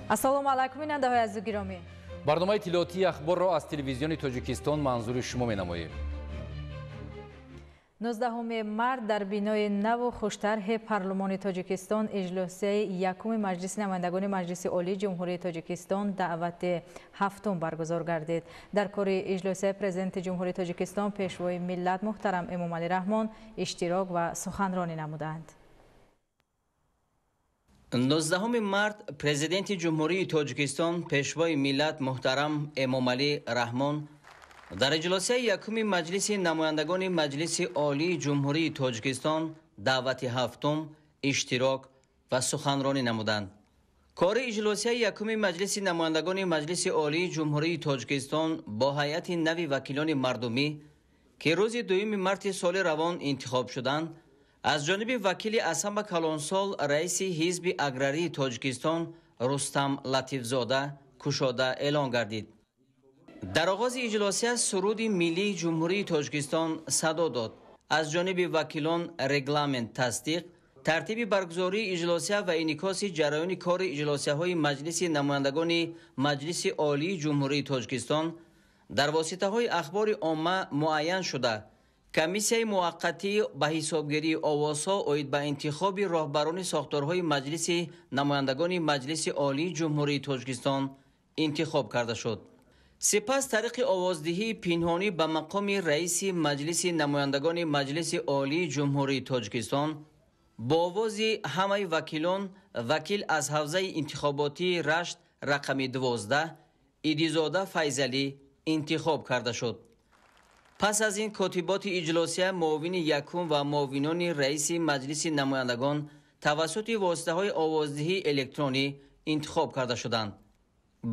ассалому алайкум бинандаҳои азизу гиромӣ. барномаи иттилоотии ахборро аз телевизиони Тоҷикистон манзури шумо менамоем. 19 март дар бинои наву хуштарҳи парлумони Тоҷикистон иҷлосияи якуми маҷлиси намояндагони Маҷлиси Олии Ҷумҳурии Тоҷикистон даъвати ҳафтум баргузор гардид. Дар кори иҷлосияи президенти Ҷумҳурии Тоҷикистон пешвои миллат муҳтарам Эмомалӣ Раҳмон иштирок ва суханронӣ намуданд. 19 март президенти Ҷумҳурии Тоҷикистон пешвои миллат муҳтарам Эмомалӣ Раҳмон дар иҷлосияи якуми маҷлиси намояндагони Маҷлиси Олии Ҷумҳурии Тоҷикистон даъвати ҳафтум иштирок ва суханронӣ намуданд. кори иҷлосияи якуми маҷлиси намояндагони Маҷлиси Олии Ҷумҳурии Тоҷикистон бо ҳайати нави вакилони мардумӣ ки рӯзи 2 марти соли равон интихоб шуданд, аз ҷониби вакили Асамба Калонсол раиси ҳизби аграрии Тоҷикистон Рустам Латифзода кушода эълон гардид. дар оғози иҷлосия суруди миллии Ҷумҳурии Тоҷикистон садо дод. аз ҷониби вакилон регламент тасдиқ, тартиби баргузории иҷлосия ва инъикоси ҷараёни кори иҷлосияҳои Маҷлиси намояндагони Маҷлиси Олии Ҷумҳурии Тоҷикистон дар воситаҳои ахбори омма муайян шуда, комиссияи муваққатӣ ба ҳисобгирии овозҳо оид ба интихоби роҳбарони сохторҳои Маҷлиси намояндагони Маҷлиси Олии Ҷумҳурии Тоҷикистон интихоб карда шуд. сипас тариқи овоздиҳии пинҳонӣ ба мақоми раиси Маҷлиси намояндагони Маҷлиси Олии Ҷумҳурии Тоҷикистон бо овози ҳамаи вакилон, вакил аз ҳавзаи интихоботии Рашт рақами 12 Идизода Файзалӣ интихоб карда шуд. пас аз ин котиботи иҷлосия муовини якум ва муовинони раиси Маҷлиси намояндагон тавассути воситаҳои овоздиҳии электронӣ интихоб карда шуданд.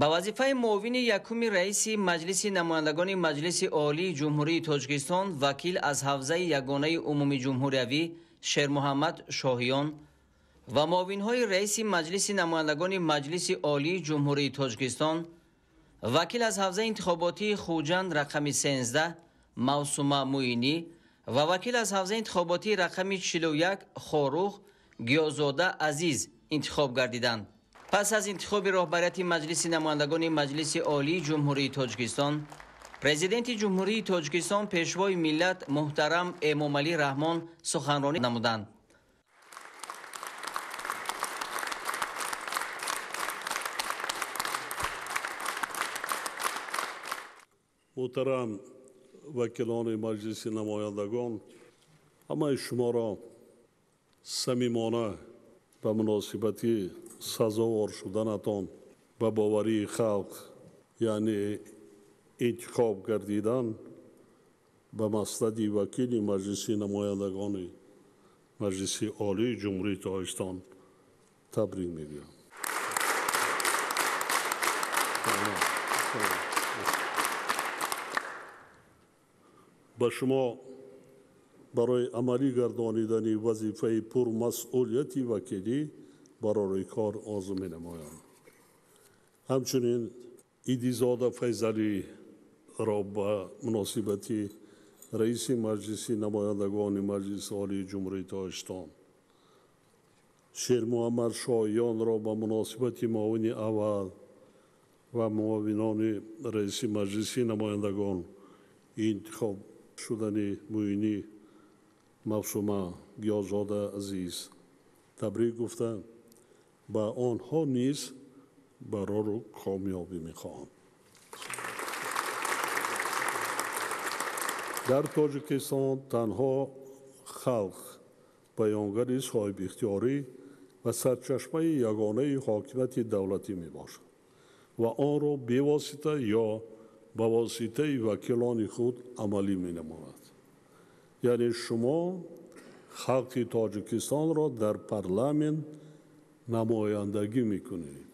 ба вазифаи муовини якуми раиси Маҷлиси намояндагони Маҷлиси Олии Ҷумҳурии Тоҷикистон вакил аз ҳавзаи ягонаи умуми ҷумҳуриявӣ Шермуҳаммад Шоҳиён ва муовинҳои раиси Маҷлиси намояндагони Маҷлиси Олии Ҷумҳурии Тоҷикистон вакил аз ҳавзаи интихоботии Хуҷанд рақами 13 Мавсума Муинӣ ва вакил аз ҳавзаи интихоботии рақами 41 Хорух Гиёзода Азиз интихоб гардиданд. пас аз интихоби роҳбарияти Маҷлиси намояндагони Маҷлиси Олии Ҷумҳурии Тоҷикистон, президенти Ҷумҳурии Тоҷикистон пешвои миллат муҳтарам Эмомалӣ Раҳмон суханронӣ намуданд. муҳтарам вакилони Маҷлиси намояндагон, ҳамаи шуморо самимона ба муносибати сазовор шуданатон ба боварии халқ, яъне интихоб гардидан ба масъади вакили Маҷлиси намояндагони Маҷлиси Олии Ҷумҳурии Тоҷикистон табрик мегӯям. ба шумо барои амалӣ гардонидани вазифаи пурмасъулияти вакилӣ барори кор орзу менамоям. ҳамчунин Идизода Файзалиро ба муносибати раиси Маҷлиси намояндагони Маҷлиси Олии Ҷумҳурии Тоҷикистон, Шермуҳаммад Шоҳиёнро ба муносибати муовини аввал ва муовинони раиси Маҷлиси намояндагон интихоб шудани Муинӣ Мавсума Гиёзода Азиз табрик гуфта, ба онҳо низ барору комёбӣ мехоҳам. дар Тоҷикистон танҳо халқ баёнгари соҳибихтиёрӣ ва сарчашмаи ягонаи ҳокимияти давлатӣ мебошад ва онро бевосита ё ба воситаи вакилони худ амалӣ менамояд. яъне шумо халқи Тоҷикистонро дар парламент намояндагӣ мекунед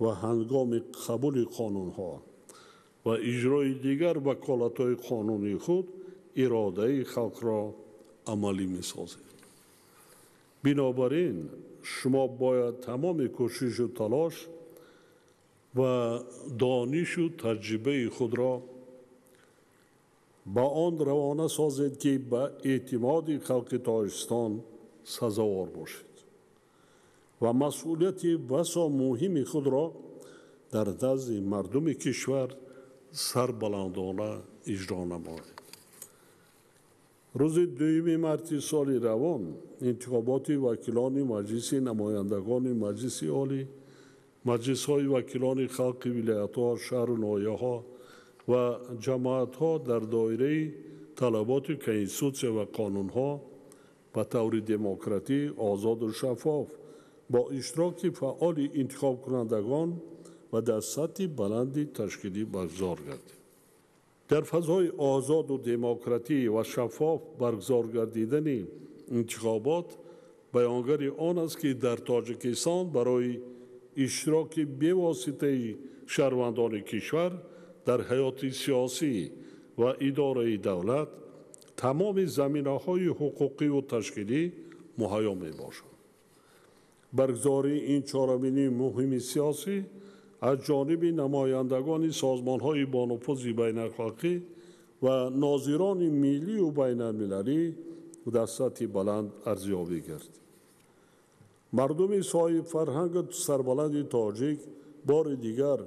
ва ҳангоми қабули қонунҳо ва иҷрои дигар ваколатҳои қонунии худ иродаи халқро амалӣ месозед. бинобар ин шумо бояд тамоми кӯшишу талош ва донишу таҷрибаи худро ба он равона созед, ки ба эътимоди халқи Тоҷикистон сазовор бошед. و مسئولیت بسا مهم خود را در نزد مردم کشور سربلندانه اجرا نماید. روز 2 مارس سال روان انتخابات وکیلان مجلس نمایندگان مجلس عالی، مجلس های وکیلان خلق ولایت ها، شهر و ناحیه ها و جماعت ها در دایره طلبات کنستیتوسیون و قانون ها به طور دموکراتی، آزاد و شفاف با اشتراک فعال انتخاب کنندگان و در سطح بلند تشکیلی برگزار گردید. در فضای آزاد و دموکراتی و شفاف برگزار گردیدن انتخابات بیانگر آن است که در تاجیکستان برای اشتراک بی‌واسطه شهروندان کشور در حیات سیاسی و اداره دولت تمام زمینه‌های حقوقی و تشکیلی مهیا می‌باشد. برگزاری این چهارمین مهم سیاسی از جانب نمایندگان سازمان‌های با نفوذ بین‌الاخلاقی و ناظران ملی و بین‌المللی در سطح بلند ارزیابی گردید. مردم صاحب فرهنگ سربلند تاجیک بار دیگر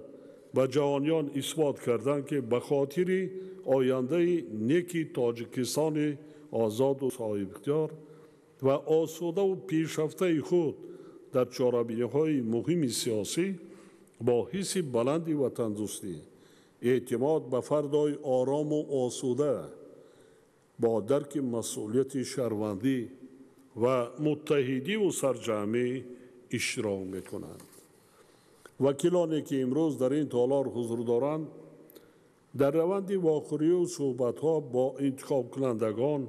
به جهانیان اثبات کردند که به خاطر آینده نیک تاجیکستان آزاد و صاحب اختیار و آسوده و پیشرفته خود در چهاربینی‌های مهم سیاسی با حس بلندی وطن دوستی، اعتماد به فردای آرام و آسوده، با درک مسئولیت شهروندی و متحدی و سرجمعی اشتراک می‌کنند. وکیلانی که امروز در این تالار حضور دارند در روند واخوری و صحبت‌ها با انتخاب کنندگان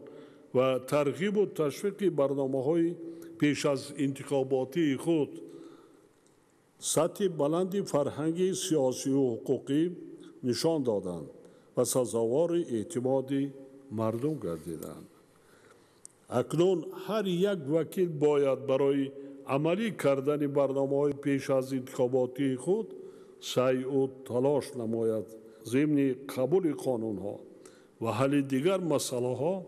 و ترغیب و تشویق برنامه‌های پیش از انتخاباتی خود سطح بلند فرهنگی سیاسی و حقوقی نشان دادند و سزاوار اعتماد مردم گردیدند. اکنون هر یک وکیل باید برای عملی کردن برنامه‌های پیش از انتخاباتی خود سعی و تلاش نماید. ضمن قبول قانون‌ها و حل دیگر مسائل‌ها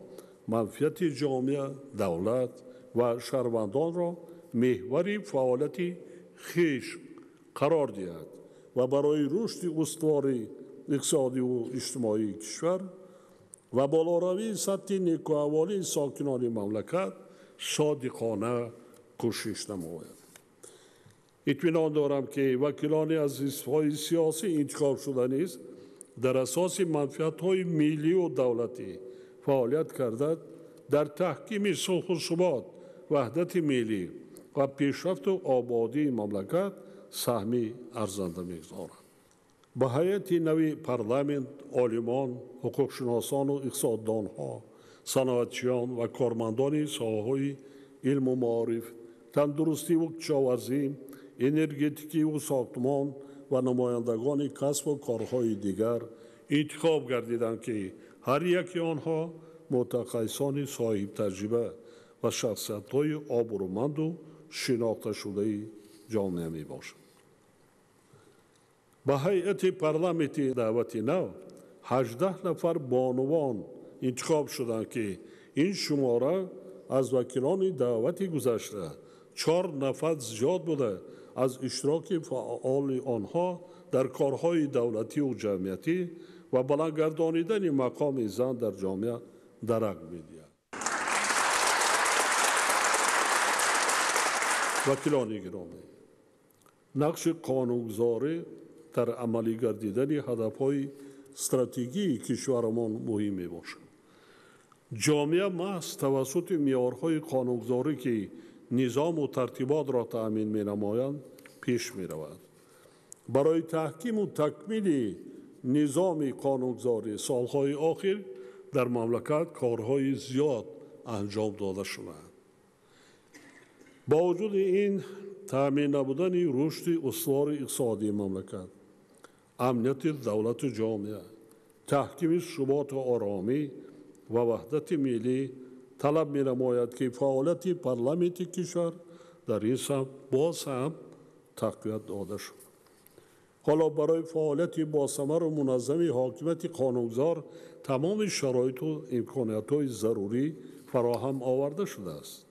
منفعت جامعه، دولت و شهروندان را محور فعالیت خویش قرار دهد و برای رشد استوار اقتصادی و اجتماعی کشور و بالاروی سطح نیکوحوالی ساکنان مملکت صادقانه کوشش نماید. اطمینان دارم که وکیلان از حزب‌های سیاسی انتخاب شده نیز در اساس منفعت‌های ملی و دولتی فعالیت کرده در تحکیم صلح و ثبات، وحدت ملی و پیشرفت و آبادی مملکت سهمی ارزنده می‌گذارند. به هیئت نوی پارلمانت عالمان، حقوقشناسان و اقتصاددانها، صنعتچیان و کارمندان ساحه‌های علم و معارف، تندرستی و کشاورزی، انرژتیکی و ساختمان و نمایندگان کسب و کارهای دیگر انتخاب گردیدند که هر یک آنها متخصصان صاحب تجربه و شخصیت‌های آبرومند و شناخته شده جامعه میباشند. به هیئت پارلمانت دعوت نو 18 نفر بانوان انتخاب شدند که این شماره از وکیلان دعوت گذشته 4 نفر زیاد بوده از اشتراک فعال آنها در کارهای دولتی و جمعیتی و بلندگردانیدن مقام زن در جامعه درک می‌دهد. وکیلان گرامی، نقش قانونگذاری در عملی گردیدن هدف‌های استراتژی کشورمان مهم میباشد. جامعه محض توسط معیارهای قانونگذاری که نظام و ترتیبات را تأمین می‌نمایند پیش می‌رود. برای تحکیم و تکمیل نظام قانونگذاری سالهای آخر در مملکت کارهای زیاد انجام داده شدند. با وجود این تأمین نبودن رشد استوار اقتصادی مملکت، امنیت دولت و جامعه، تحکیم ثبات و آرامی و وحدت ملی طلب می‌نماید که فعالیت پارلمانت کشور در این سمت باز هم تقویت داده شد. حالا برای فعالیت باثمر و منظم حاکمیت قانونگذار تمام شرایط و امکانات‌های ضروری فراهم آورده شده است.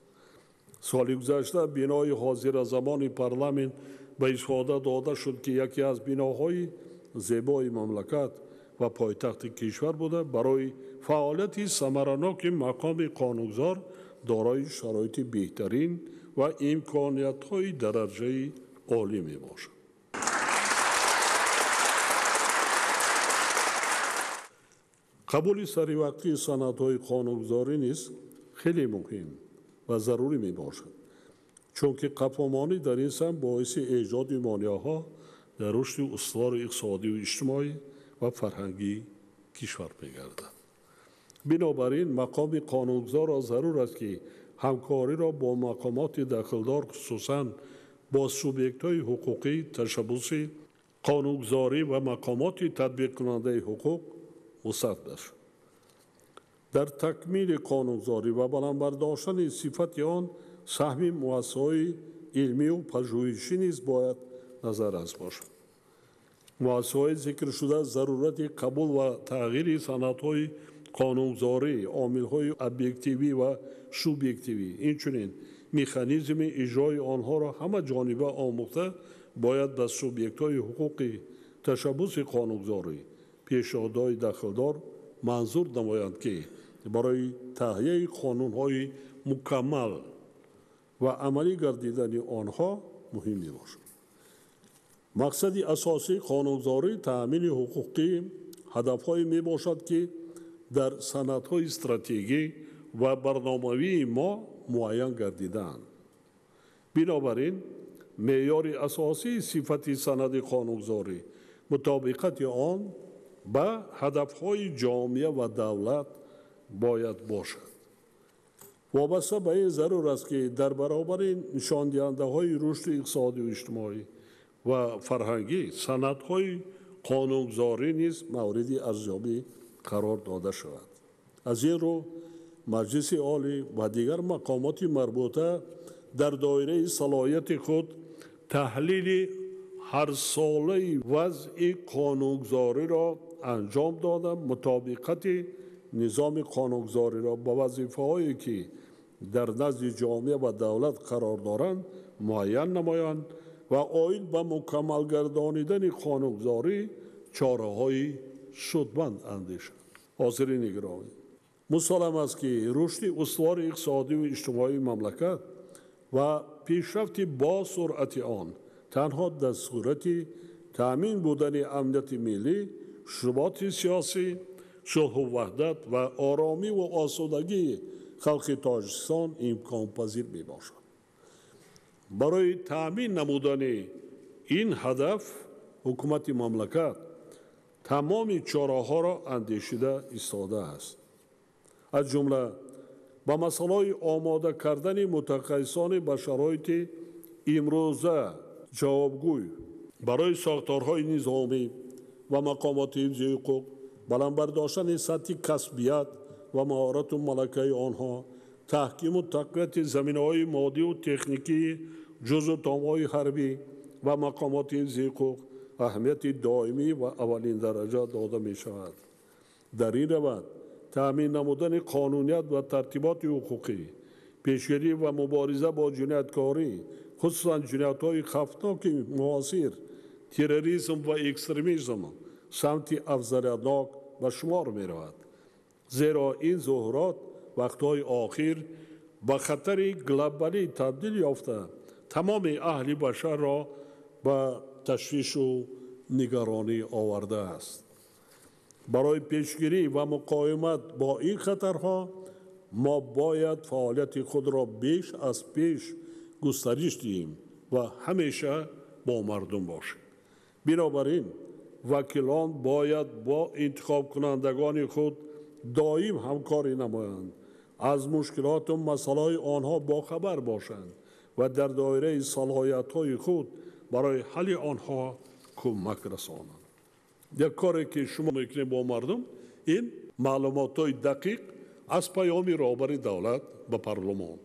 سال گذشته بنای حاضر زمان پارلمان به استفاده داده شد که یکی از بناهای زیبای مملکت و پایتخت کشور بوده. برای فعالیت ثمرناک مقام قانونگذار دارای شرایط بهترین و امکانیت‌های درجه عالی می باشد. قبول سریع‌وقتی سندهای قانونگذاری نیز خیلی مهم و ضروری می باشد، چون که قفامانی در این سمت باعث ایجاد مانع‌ها در رشد استوار اقتصادی و اجتماعی و فرهنگی کشور می گردد. بنابراین مقام قانونگذار را ضرور است که همکاری را با مقامات داخلدار، خصوصاً با سوبیکت‌های حقوقی، تشبثی، قانونگذاری و مقامات تطبیق کننده حقوق مصدق شد. در تکمیل قانونگذاری و بلندبرداشتن صفت آن سهم مؤسسه‌های علمی و پژوهشی نیز باید نظررس باشد. مؤسسه‌های ذکر شده ضرورت قبول و تغییر سندهای قانونگذاری، عامل‌های ابجکتیوی و سوبیکتیوی، اینچنین مکانیزم اجرای آنها را همه جانبه آموخته باید به سوبیکت‌های حقوقی، تشبث قانونگذاری، پیشنهادهای داخلدار منظور نمایند که برای تهیه قانون‌های مکمل و عملی گردیدن آنها مهم می‌باشد. مقصد اساسی قانونگذاری تأمین حقوقی هدف‌هایی میباشد که در سندهای استراتژی و برنامه‌ای ما معین گردیدند. بنابراین معیار اساسی صفت سند قانونگذاری مطابقت آن به هدف‌های جامعه و دولت باید باشد. وابسته به این ضرور است که در برابر نشاندهنده‌های رشد اقتصادی و اجتماعی و فرهنگی سندهای قانونگذاری نیز مورد ارزیابی قرار داده شود. از این رو مجلس عالی و دیگر مقامات مربوطه در دایره صلاحیت خود تحلیل هر ساله وضع قانونگذاری را انجام داده، مطابقت نظام قانونگذاری را با وظیفه‌هایی که در نزد جامعه و دولت قرار دارند معین نمایند و آیل به مکمل گردانیدن قانونگذاری چاره‌های سودمند اندیشند. حاضرین گرامی، مسلم است که رشد استوار اقتصادی و اجتماعی مملکت و پیشرفت با سرعت آن تنها در صورت تأمین بودن امنیت ملی، ثبات سیاسی، صلح و وحدت و آرامی و آسودگی خلق تاجیکستان امکان پذیر می باشد. برای تأمین نمودن این هدف حکومت مملکت تمام چاره‌ها را اندیشیده ایستاده است. از جمله با مسئله آماده کردن متخصصان به شرایط امروزه جوابگوی برای ساختارهای نظامی و مقامات حفظ حقوق، بلندبرداشتن سطح کسبیت و مهارت و ملکه آنها، تحکیم و تقویت زمینه‌های مادی و تکنیکی جزو تام‌های حربی و مقامات حفظ حقوق اهمیت دائمی و اولین درجه داده می شود. در این روند تأمین نمودن قانونیت و ترتیبات حقوقی، پیشگیری و مبارزه با جنایتکاری، خصوصاً جنایت‌های خطرناک معاصر، تروریسم و اکستریمیسم سمت افزایشناک به شمار می رود. زیرا این ظاهرات وقتهای آخر به خطر گلوبالی تبدیل یافته تمام اهل بشر را به تشویش و نگرانی آورده است. برای پیشگیری و مقاومت با این خطرها ما باید فعالیت خود را بیش از پیش گسترش دهیم و همیشه با مردم باشیم. بنابراین وکیلان باید با انتخاب کنندگان خود دائم همکاری نمایند، از مشکلات و مسائل آنها باخبر باشند و در دایره صلاحیت‌های خود برای حل آنها کمک رسانند. یک کاری که شما میکنید با مردم، این معلومات‌های دقیق از پیام رهبر دولت به پارلمان.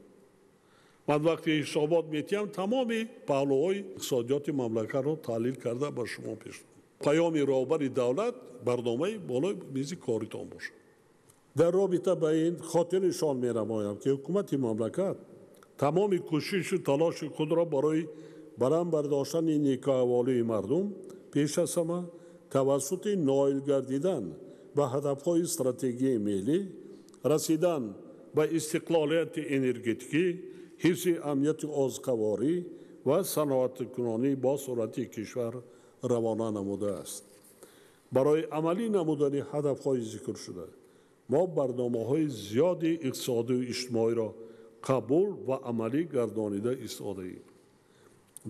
من وقتی حسابات میتیم تمام پهلوهای اقتصادیات مملکت را تحلیل کرده به شما پیش پیام رهبر دولت برنامه بالای میز کاریتان باشه. در رابطه با این خاطر نشان می‌نمایم که حکومت مملکت تمام کوشش و تلاش خود را برای برهم برداشتن نیکوحوالی مردم پیش از همه توسط نائل گردیدن به هدفهای استراتژی ملی، رسیدن به استقلالیت انرژتیکی، حفظ امنیت آذوقه‌واری و صنعت‌کنانی با صورت کشور روانه نموده است. برای عملی نمودن هدفهای ذکر شده ما برنامه‌های زیادی اقتصادی و اجتماعی را قبول و عملی گردانیده ایستاده‌ایم.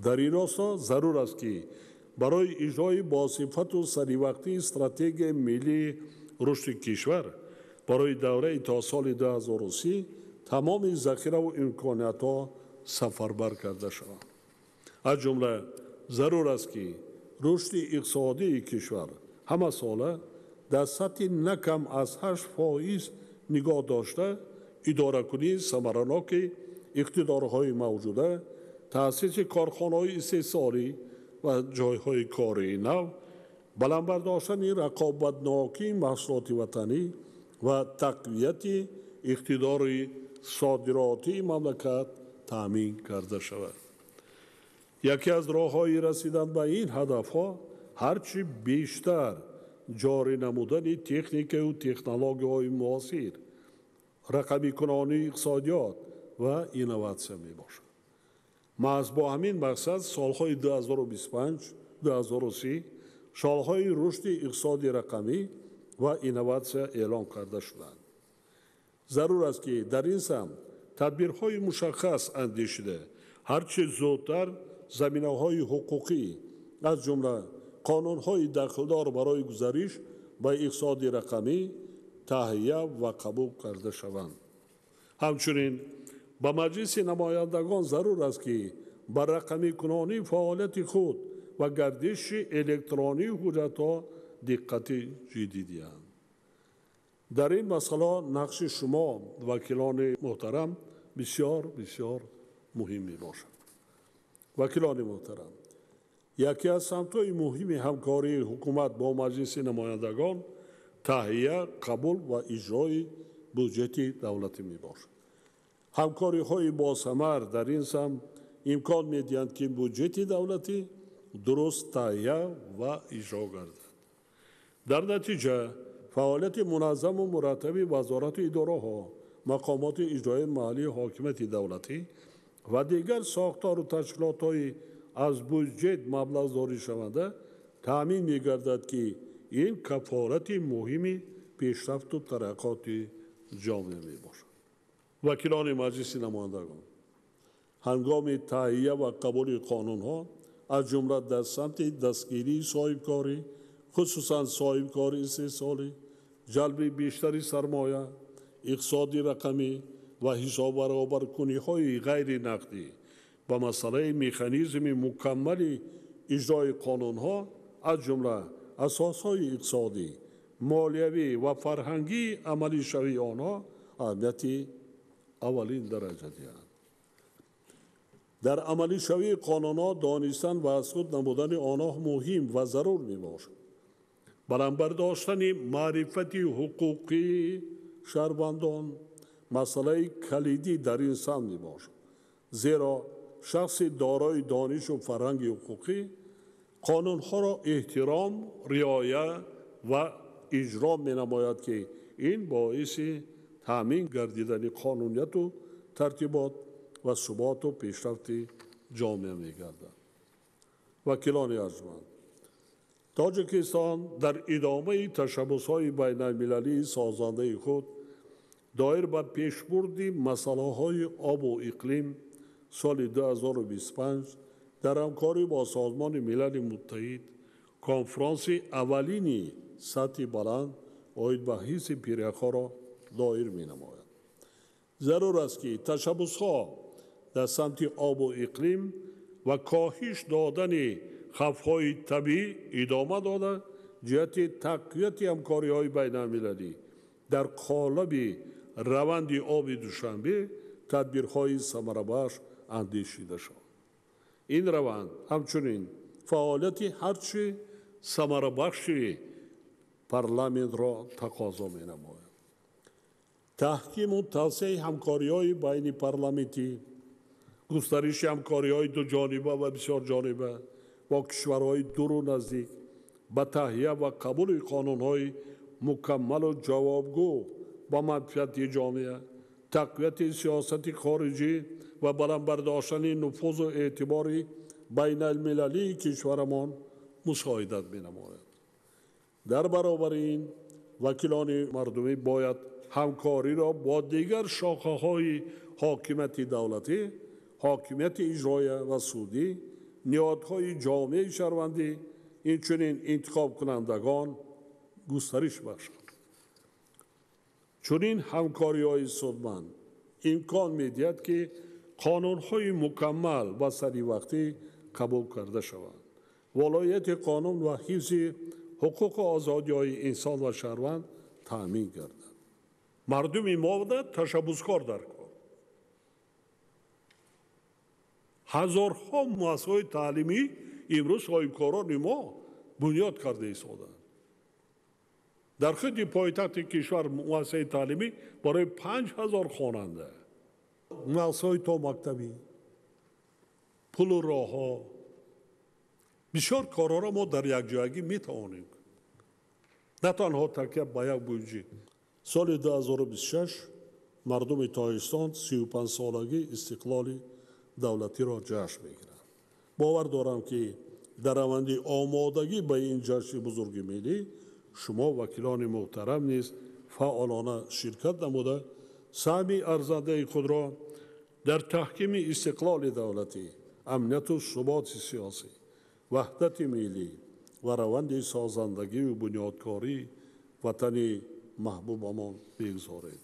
در این راستا ضرور است که برای اجرای باصفت و سریع‌وقتی استراتژی ملی رشد کشور برای دوره تا سال 2030 تمام ذخیره و امکانات‌ها سفربر کرده شود. از جمله ضرور است که رشد اقتصادی کشور همه ساله در سطح نکم از 8% نگاه داشته اداره‌کنی ثمرناک اقتدارهای موجوده، تأسیس کارخانه‌های استحصالی و جایهای کاری نو، بلند برداشتن رقابتناکی محصولات وطنی و تقویت اقتدار صادراتی مملکت تأمین کرده شود. یکی از راه‌های رسیدن به این هدف‌ها هرچی بیشتر جاری نمودن تکنیک و تکنولوژی‌های معاصر، رقمی کنانی اقتصادیات و اینوواسیون میباشد. محض با همین مقصد سالهای 2025-2030 سالهای رشد اقتصادی رقمی و اینوواسیون اعلام کرده شدند. ضرور است که در این سمت تدبیرهای مشخص اندیشیده هرچه زودتر زمینه‌های حقوقی از جمله قانون‌های دخلدار برای گذریش به اقتصاد رقمی تهیه و قبول کرده شوند. همچنین به مجلس نمایندگان ضرور است که بر رقمی کنانی فعالیت خود و گردش الکترونی حجت‌ها دقت جدی دهند. در این مسئله نقش شما وکیلان محترم بسیار مهم میباشد. وکیلان محترم، یکی از سمت‌های مهم همکاری حکومت با مجلس نمایندگان تهیه، قبول و اجرای بودجه دولتی میباشد. همکاری‌های باثمر در این سمت امکان می‌دهند که بودجه دولتی درست تهیه و اجرا گردد. در نتیجه فعالیت منظم و مرتب وزارت اداره‌ها، مقامات اجرایی محلی حاکمیت دولتی و دیگر ساختار و تشکیلات‌های از بودجه مبلغ داری شونده تأمین می‌گردد که این کفالت مهمی پیشرفت و ترقیات جامعه میباشد. وکیلان مجلس نمایندگان، هنگام تهیه و قبول قانون‌ها از جمله در سمت دستگیری صاحبکاری، خصوصا صاحبکاری استحصالی، جلب بیشتری سرمایه، اقتصاد رقمی و حساب برابرکنی‌های غیر نقدی با مسئله مکانیزم مکمل اجرای قانون‌ها از جمله اساس‌های اقتصادی، مالیوی و فرهنگی عملی شوی آنها اهمیت اولین درجه دارند. در عملی شوی قانون‌ها دانستن و از خود نمودن آنها مهم و ضرور میباشد. بلند برداشتن معرفت حقوقی شهروندان مسئله کلیدی در این سمت میباشد، زیرا شخص دارای دانش و فرهنگ حقوقی قانون‌ها را احترام، رعایت و اجرا می‌نماید که این باعث تامین گردیدن قانونیت و ترتیبات و ثبات و پیشرفت جامعه می‌گردد. وکیلان ارجمند، تاجیکستان در ادامه تشبس‌های بین‌المللی سازنده خود دایر به پیشبرد مسائل آب و اقلیم سال 2025 در همکاری با سازمان ملل متحد کنفرانس اولین سطح بلند عاید به حفظ پیرک‌ها را دایر می‌نماید. ضرور است که تشبس‌ها در سمت آب و اقلیم و کاهش دادن خف‌های طبیعی ادامه داده جهت تقویت همکاری‌های بین‌المللی در قالب روند آب دوشنبه تدبیرهای ثمره‌بخش اندیشیده شد. این روند همچنین فعالیت هرچه ثمره‌بخش پارلمانت را تقاضا می‌نماید. تحکیم و توسعه همکاری‌های بین پارلمانتی گسترش همکاری‌های دو جانبه و بسیار جانبه با کشورهای دور و نزدیک به تهیه و قبول قانون‌های مکمل و جوابگو با منفعت جامعه، تقویت سیاست خارجی و بلند برداشتن نفوذ و اعتبار بین المللی کشورمان مساعدت می‌نماید. در برابر این وکیلان مردمی باید همکاری را با دیگر شاخه‌های حاکمیت دولتی، حاکمیت اجرایی و سودی، نهادهای جامعه شهروندی، اینچنین انتخاب کنندگان گسترش بخشند. چنین همکاری‌های سودمند امکان می‌دهد که قانون‌های مکمل و سریع قبول کرده شوند. ولایت قانون و حفظ حقوق و آزادی‌های انسان و شهروند تامین گردد. مردم ما باید تشبثکار در کار. هزارها مؤسسه تعلیمی امروز صاحبکاران ما بنیاد کرده ایستادند. در خود پایتخت کشور مؤسسه تعلیمی برای 5000 خواننده، مؤسسه تا مکتبی، پل و راه‌ها، بسیار کارها را ما در یک جایگی میتوانیم. نه تنها تکیه به یک بودجه. سال 2026 مردم تاجیکستان 35 سالگی استقلال دولتی را جشن میگیرند. باور دارم که در روند آمادگی به این جشن بزرگ ملی شما وکیلان محترم نیز فعالانه شرکت نموده سهم ارزنده خود را در تحکیم استقلال دولتی، امنیت و ثبات سیاسی، وحدت ملی و روند سازندگی و بنیادکاری وطن محبوبمان بگذارید.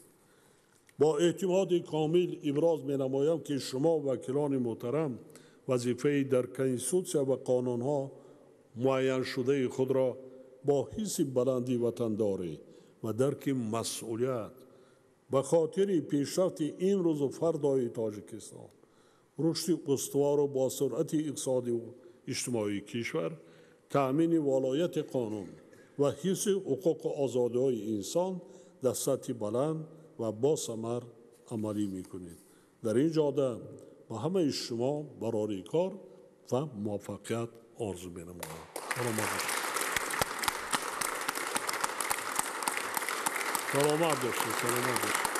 با اعتماد کامل ابراز می‌نمایم که شما وکیلان محترم وظیفه در کنستیتوسیا و قانون‌ها معین شده خود را با حس بلندی وطنداری و درک مسئولیت به خاطر پیشرفت امروز و فردای تاجیکستان، رشد استوار و با سرعت اقتصادی و اجتماعی کشور، تأمین ولایت قانون و حفظ حقوق و آزادی‌های انسان در سطح بلند و با ثمر عملی می‌کنید. در این جاده با همه شما برای کار و موفقیت آرزو می‌نمایم. سلامت باشید. سلامت باشید.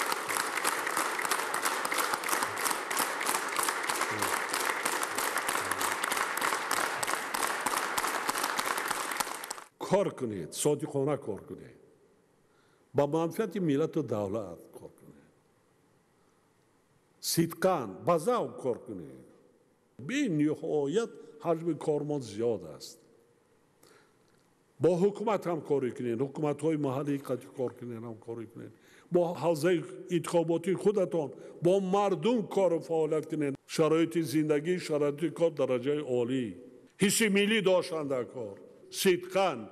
کار کنید، صادقانه کار کنید. با منفعت ملت و دولت کار کنید. صدقاً با ذوق کار کنید. به نهایت حجم کارمان زیاد است. با حکومت همکاری کنید، حکومت‌های محلی کار کنید، همکاری کنید. با حوزه انتخاباتی خودتان با مردم کار و فعالیت کنید. شرایط زندگی، شرایط کار درجه عالی. حس ملی داشتن در کار. صدقاً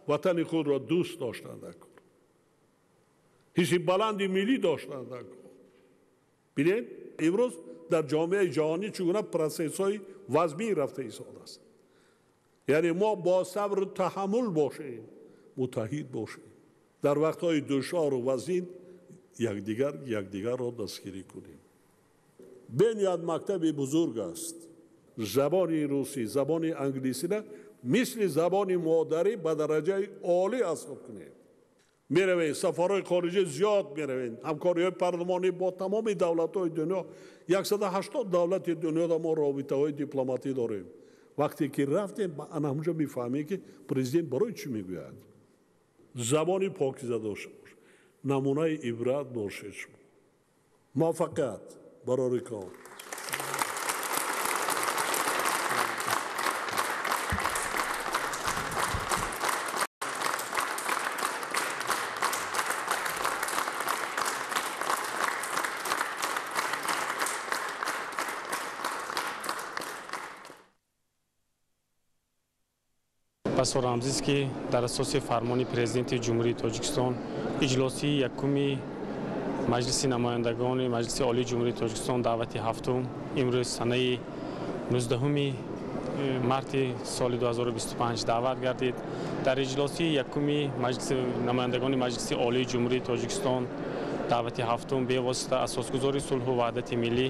وطن خود را دوست داشتن در کار. حس بلند ملی داشتن در کار. ببینید امروز در جامعه جهانی چگونه پروسس‌های وضعی رفته ایستاده است. یعنی ما با صبر و تحمل باشیم، متحد باشیم. در وقت‌های دشوار و وزین یکدیگر را دستگیری کنیم. بنیاد مکتب بزرگ است. زبان روسی، زبان انگلیسی را مثل زبان مادری به درجه عالی حساب کنیم. میرویم سفرهای خارجی زیاد میرویم. همکاری‌های پارلمانی با تمام دولت‌های دنیا، 180 دولت دنیا را ما رابطه‌های دیپلماتی داریم. وقتی که رفتیم همونجا میفهمیم که پرزیدنت برای چی میگوید. زبانی پاکیزه داشته باش. نمونه عبرت باشید شما. موفقیت برای کار. پس رمزی است که در اساس فرمان پرزیدنت جمهوری تاجیکستان اجلاسی یکمی مجلس نمایندگان مجلس عالی جمهوری تاجیکستان دعوت هفتم امروز سنه 19 مارت سال 2025 دعوت گردید. در اجلاسی یکمی مجلس نمایندگان مجلس عالی جمهوری تاجیکستان даъвати ҳафтум бевосита асосгузори сулҳу ваҳдати миллӣ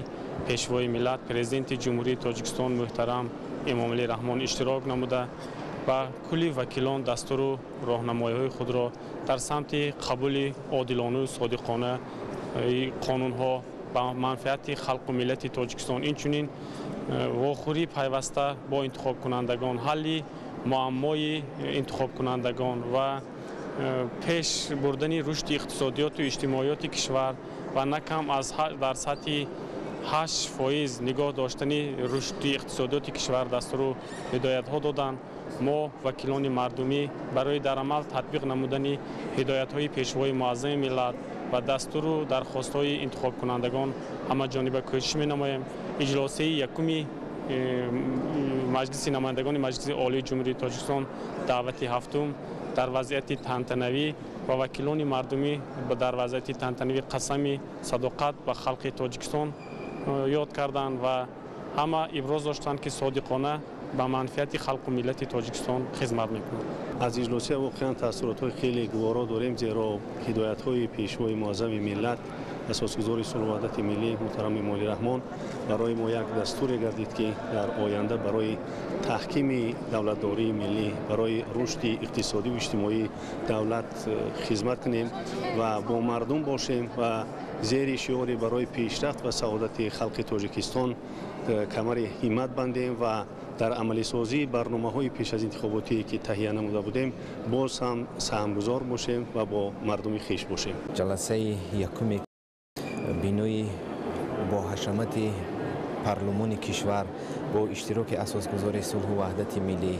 пешвои миллат президенти ҷумҳурии тоҷикистон муҳтарам эмомалӣ раҳмон иштирок намуда ба кулли вакилон дастуру роҳнамоиҳои худро дар самти қабули одилоную содиқонаи қонунҳо ба манфиати халқу миллати тоҷикистон инчунин вохӯрӣ пайваста бо интихобкунандагон ҳалли муаммои интихобкунандагон ва пеш бурдани рушди иқтисодиёту иҷтимоиёти кишвар ва на кам дар сатҳи 8% нигоҳ доштани рушди иқтисодиёти кишвар дастуру ҳидоятҳо доданд. мо вакилони мардумӣ барои дар амал татбиқ намудани ҳидоятҳои пешвои муаззами миллат ва дастуру дархостҳои интихобкунандагон ҳамаҷониба кӯшиш менамоем. иҷлосии якуми маҷлиси намояндагони маҷлиси олии ҷумҳурии тоҷикистон даъвати ҳафтум дар вазъияти тантанавӣ ва вакилони мардумӣ дар вазъияти тантанавӣ қасами садоқат ба халқи тоҷикистон ёд карданд ва ҳама иброз доштанд ки содиқона ба манфиати халқу миллати тоҷикистон хизмат мекунанд. аз иҷлосия воқеан таъссуротҳои хеле гуворо дорем, зеро ҳидоятҳои пешвои муаззами миллат асосгузори сулҳу ваҳдати миллӣ муҳтарам эмомалӣ раҳмон барои мо як дастуре гардид ки дар оянда барои таҳкими давлатдории миллӣ, барои рушди иқтисодиву иҷтимоии давлат хизмат кунем ва бо мардум бошем ва зери шиёре барои пешрафт ва саодати халқи тоҷикистон камари ҳиммат бандем ва дар амалисозии барномаҳои пеш аз интихоботие ки таҳия намуда будем боз ҳам саҳмгузор бошем ва бо мардуми хиш бошем. ҷаласаи якуми бинои бо ҳашамати парлумони кишвар бо иштироки асосгузори сулҳу ваҳдати миллӣ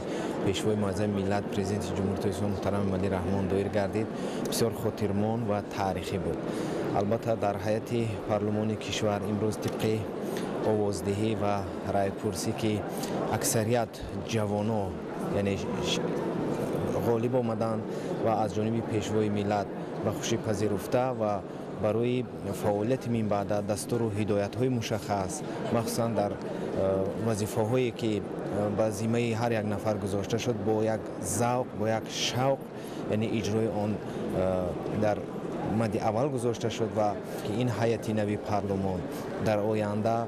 пешвои муаззами миллат президенти ҷумҳурии тоҷикистон муҳтарам эмомалӣ раҳмон доир гардид бисёр хотирмон ва таърихӣ буд. албатта дар ҳайати парлумони кишвар имрӯз тибқи овоздиҳӣ ва райпурсӣ ки аксарият ҷавоно яъне ғолиб омаданд ва аз ҷониби пешвои миллат ба хушӣ пазируфта ва барои фаъолияти минбаъда дастуру ҳидоятҳои мушаххас махсусан дар вазифаҳое ки ба зиммаи ҳар як нафар гузошта шуд бо як завқ бо як шавқ яъне иҷрои он дар мадди аввал гузошта шуд ва ки ин ҳайати нави парлумон дар оянда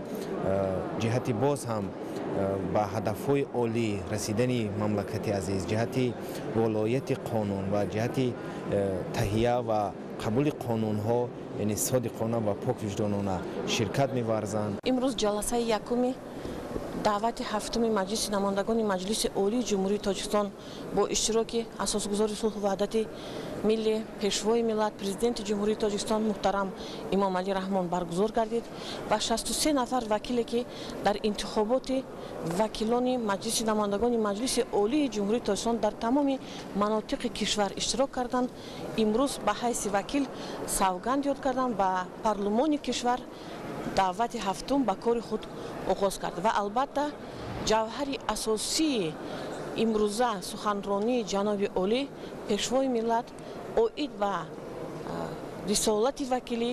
ҷиҳати боз ҳам ба ҳадафҳои олӣ расидани мамлакати азиз, ҷиҳати волояти қонун ва ҷиҳати таҳия ва қабули қонунҳо яъне содиқона ва поквиҷдонона ширкат меварзанд. имрӯз ҷаласаи якуми даъвати ҳафтуми маҷлиси намояндагони маҷлиси олии ҷумҳурии тоҷикистон бо иштироки асосгузори сулҳу ваҳдати миллӣ пешвои миллат президенти ҷумҳурии тоҷикистон муҳтарам эмомалӣ раҳмон баргузор гардид ва 63 нафар вакиле ки дар интихоботи вакилони маҷлиси намояндагони маҷлиси олии ҷумҳурии тоҷикистон дар тамоми манотиқи кишвар иштирок карданд имрӯз ба ҳайси вакил савганд ёд карданд ба парлумони кишвар даъвати ҳафтум ба кори худ оғоз кард ва албатта ҷавҳари асосии имрӯза суханронии ҷаноби олӣ пешвои миллат оид ба рисолати вакилӣ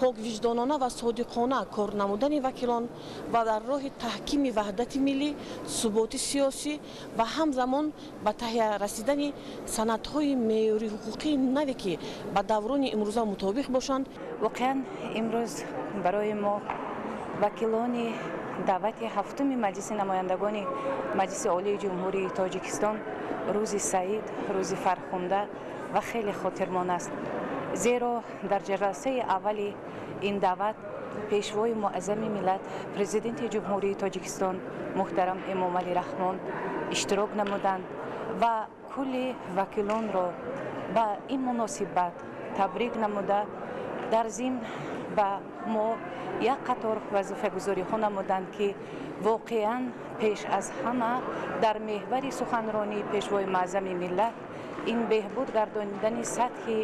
поквиҷдонона ва содиқона кор намудани вакилон ва дар роҳи таҳкими ваҳдати миллӣ суботи сиёсӣ ва ҳамзамон ба таҳия расидани санадҳои меъёри ҳуқуқии наве ки ба даврони имрӯза мутобиқ бошанд. воқеан имрӯз барои мо вакилони даъвати ҳафтуми маҷлиси намояндагони маҷлиси олии ҷумҳурии тоҷикистон рӯзи саид, рӯзи фархунда ва хеле хотирмон аст, зеро дар ҷаласаи аввали ин даъват пешвои муаззами миллат президенти ҷумҳурии тоҷикистон муҳтарам эмомалӣ раҳмон иштирок намуданд ва кулли вакилонро ба ин муносибат табрик намуда дар зимн ба мо як қатор вазифагузориҳо намуданд ки воқеан пеш аз ҳама дар меҳвари суханронии пешвои муаззами миллат ин беҳбуд гардонидани сатҳи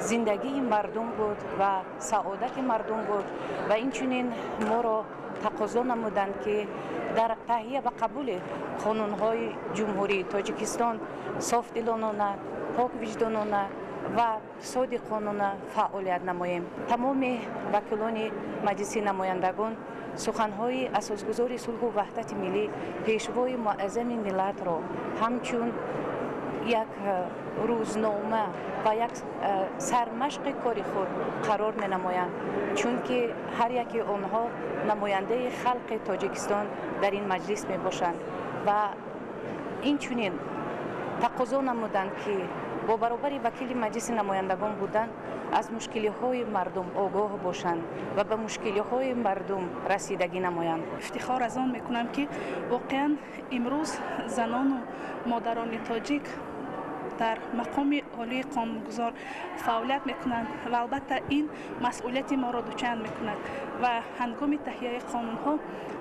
зиндагии мардум буд ва саодати мардум буд ва инчунин моро тақозо намуданд ки дар таҳия ва қабули қонунҳои ҷумҳурии тоҷикистон софдилонона поквиҷдонона ва содиқонона фаъолият намоем. тамоми вакилони маҷлиси намояндагон суханҳои асосгузори сулҳу ваҳдати миллӣ пешвои муаззами миллатро ҳамчун یک روزنامه و یک سرمشق کاری خود قرار می نمایند، چون که هر یکی آنها نماینده خلق تاجیکستان در این مجلس می باشند و این چنین تقاضا نمودند که با برابر وکیل مجلس نمایندگان بودن از مشکلی های مردم آگاه باشند و به مشکلی های مردم رسیدگی نمایند. افتخار از آن میکنم که واقعا امروز زنان و مادران تاجیک در مقام عالی قانونگذار فعالیت میکنند و البته این مسئولیت ما را دوچند میکند و هنگام تهیه قانون ها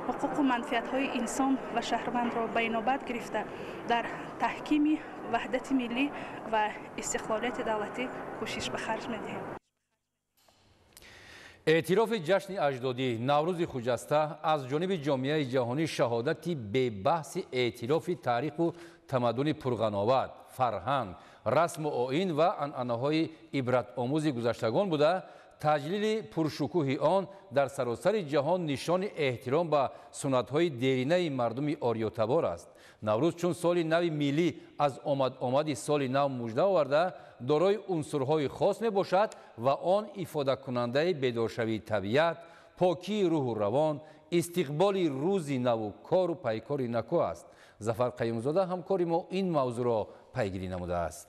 حقوق و منفعت های انسان و شهروند را به نوبت گرفته در تحکیم وحدت ملی و استقلالیت دولتی کوشش به خرج میدهیم. اعتراف جشن اجدادی نوروز خجسته از جانب جامعه جهانی شهادتی به بحث اعتراف تاریخ و تمدن پرغناوت، فرهنگ، رسم و آیین و عنعنه‌های عبرت آموز گذشتگان بوده، تجلیل پرشکوه آن در سراسر جهان نشان احترام به سنت‌های دیرینه مردم آریاتبار است. نوروز چون سال نو ملی از آمد سال نو مژده آورده، دارای عنصرهای خاص می باشد و آن افاده کننده بیدارشوی طبیعت، پاکی روح و روان، استقبال روزی نو و کار و پیکار نکو است. ظفر قیومزاده همکاری ما این موضوع را پیگیری نموده است.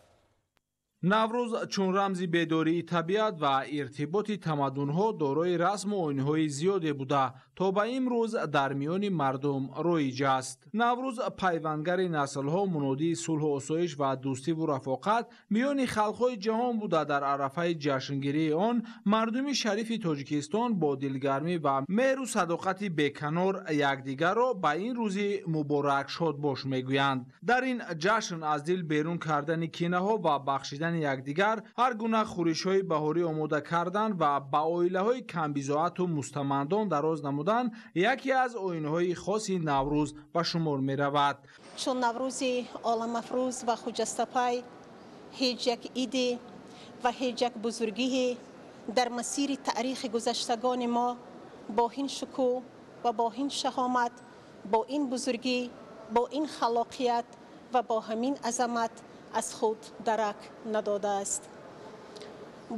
نوروز چون رمزی بیداری طبیعت و ارتباط تمدن‌ها دارای رسم و آیین‌های زیادی بوده تا به امروز در میان مردم رایج است. نوروز پیوندگر نسل‌ها، منادی صلح و آسایش و دوستی و رفاقت میان خلق‌های جهان بوده. در عرفه جشنگیری آن مردم شریف تاجیکستان با دلگرمی و مهر و صداقت بی‌کنار یکدیگر را به این روز مبارک شاد باش میگویند. در این جشن از دل بیرون کردن کینه‌ها و بخشیدن یکدیگر، هر گونه خورش‌های بهاری آماده کردن و به عائله‌های کمبیزاعت و مستمندان دراز نمودن یکی از آیین‌های خاص نوروز به شمار می‌رود. چون نوروز عالم افروز و خجسته‌پای هیچ یک ایده و هیچ یک بزرگی در مسیر تاریخ گذشتگان ما با این شکوه و با این شهامت، با این بزرگی، با این خلاقیت و با همین عظمت از خود درک نداده است.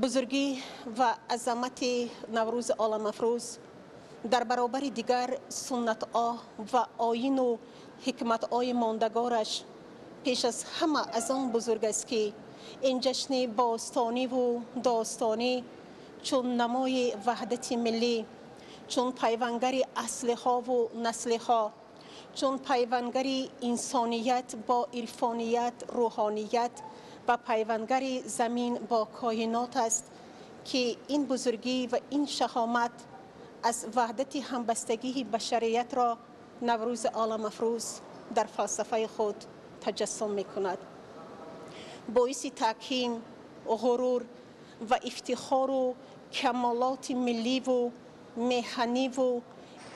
بزرگی و عظمت نوروز عالم افروز در برابر دیگر سنت و آیین و حکمت ماندگارش پیش از همه از آن بزرگ است که این جشن باستانی و داستانی چون نمای وحدت ملی، چون پیوندگر اصلها و نسلها، چون پیوندگر انسانیت با عرفانیت، روحانیت و پیوندگر زمین با کائنات است که این بزرگی و این شهامت از وحدت همبستگی بشریت را نوروز عالم افروز در فلسفه خود تجسم می کند. باعث تکریم، غرور و افتخار و کمالات ملی و مهنی و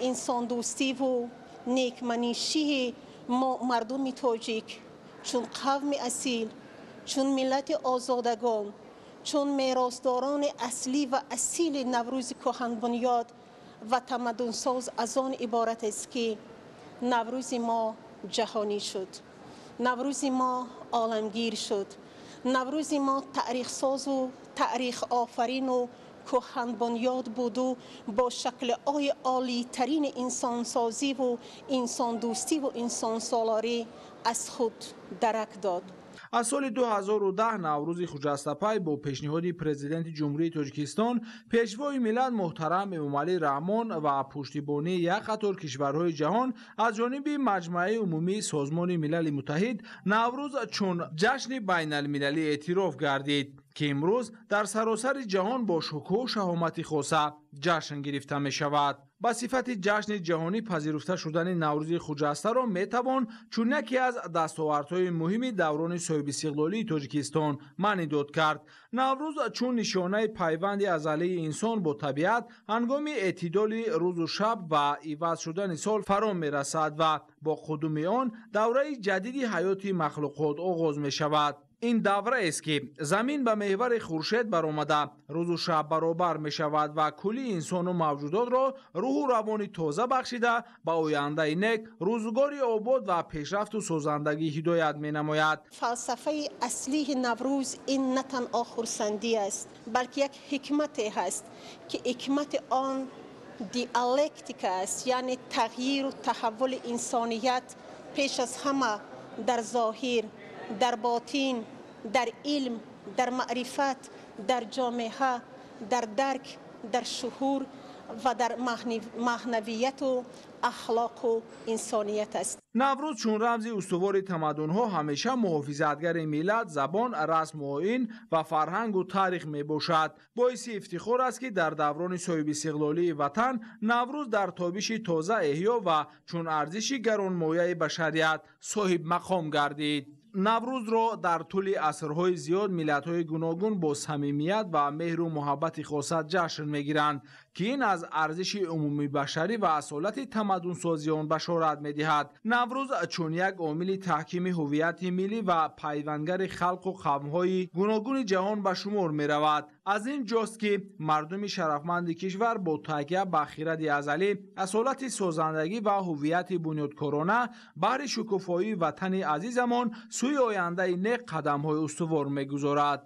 انسان دوستی و نیکمنشی مردم تاجیک چون قوم اصیل، چون ملت آزادگان، چون میراثداران اصلی و اصیل نوروز کهن بنیاد و تمدن ساز از آن عبارت است که نوروز ما جهانی شد، نوروز ما عالمگیر شد، نوروز ما تاریخ ساز و تاریخ آفرین و کهن بنیاد بود و با شکل عالی ترین انسان سازی و انسان دوستی و انسان سالاری از خود درک داد. از سال 2010 نوروز خجسته‌پای با پیشنهاد پرزیدنت جمهوری تاجیکستان، پیشوای ملت محترم امامعلی رحمان و پشتیبانی یک قطار کشورهای جهان از جانب مجمع عمومی سازمان ملل متحد، نوروز چون جشن بین المللی اعتراف گردید که امروز در سراسر جهان با شکوه و شهامت خاصه جشن گرفته می شود. با صفت جشن جهانی پذیرفته شدن نوروز خجسته را می توان چون یکی از دستاوردهای مهم دوران صاحب استقلالی تاجیکستان معنی کرد. نوروز چون نشانه پیوند ازلی انسان با طبیعت هنگام اعتدال روز و شب و عوض شدن سال فرا می رسد و با قدوم آن دوره جدید حیات مخلوقات آغاز می شود. این دوره است که زمین به محور خورشید برآمده، روز و شب برابر می شود و کلی انسان و موجودات را روح و روانی تازه بخشیده به آینده نیک، روزگاری آباد و پیشرفت و سازندگی هدایت می نماید. فلسفه اصلی نوروز این نه تنها خرسندی است، بلکه یک حکمت هست که حکمت آن دیالکتیک است، یعنی تغییر و تحول انسانیت پیش از همه در ظاهر، در باطن، در علم، در معرفت، در جامعه، در درک، در شعور و در معنویت و اخلاق و انسانیت است. نوروز چون رمزی استوار تمدن‌ها همیشه محافظتگر ملت، زبان، رسم و آیین و فرهنگ و تاریخ می باشد. باعث افتخار است که در دوران صاحب استقلالی وطن نوروز در تابش تازه احیا و چون ارزش گرانمایه بشریت صاحب مقام گردید. نوروز را در طول عصرهای زیاد ملت‌های گوناگون با صمیمیت و مهر و محبت خاص جشن می‌گیرند که این از ارزش عمومی بشری و اصالت تمدن سازی آن بشارت می‌دهد. نوروز چون یک عامل تحکیم هویت ملی و پیوندگر خلق و قوم‌های گوناگون جهان به شمار می‌رود. از این جاست که مردم شرفمند کشور با تکیه به خرد ازلی، اصالت سازندگی و هویت بنیادکارانه بهر شکوفایی وطن عزیزمان سوی آینده نیک قدم‌های استوار می‌گذارد.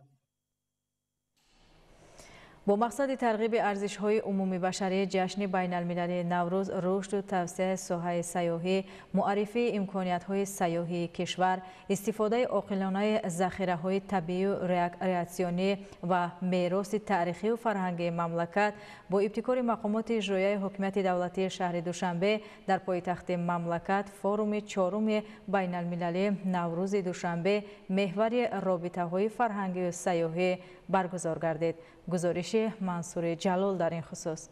با مقصد ترغیب ارزش‌های عمومی بشری، جشن بین‌المللی نوروز رشد و توسعه ساحه سیاحی، معرفی امکانیت‌های سیاحی کشور، استفاده عاقلانه ذخیره‌های طبیعی و ریکریاسیونی و میراث تاریخی و فرهنگی مملکت با ابتکار مقامات اجرایی حکومت دولتی شهر دوشنبه در پایتخت مملکت فوروم چهارم بین‌المللی نوروز دوشنبه محور رابطه‌های فرهنگی و سیاحی برگزار گردید. گزارش منصور جلال در این خصوص.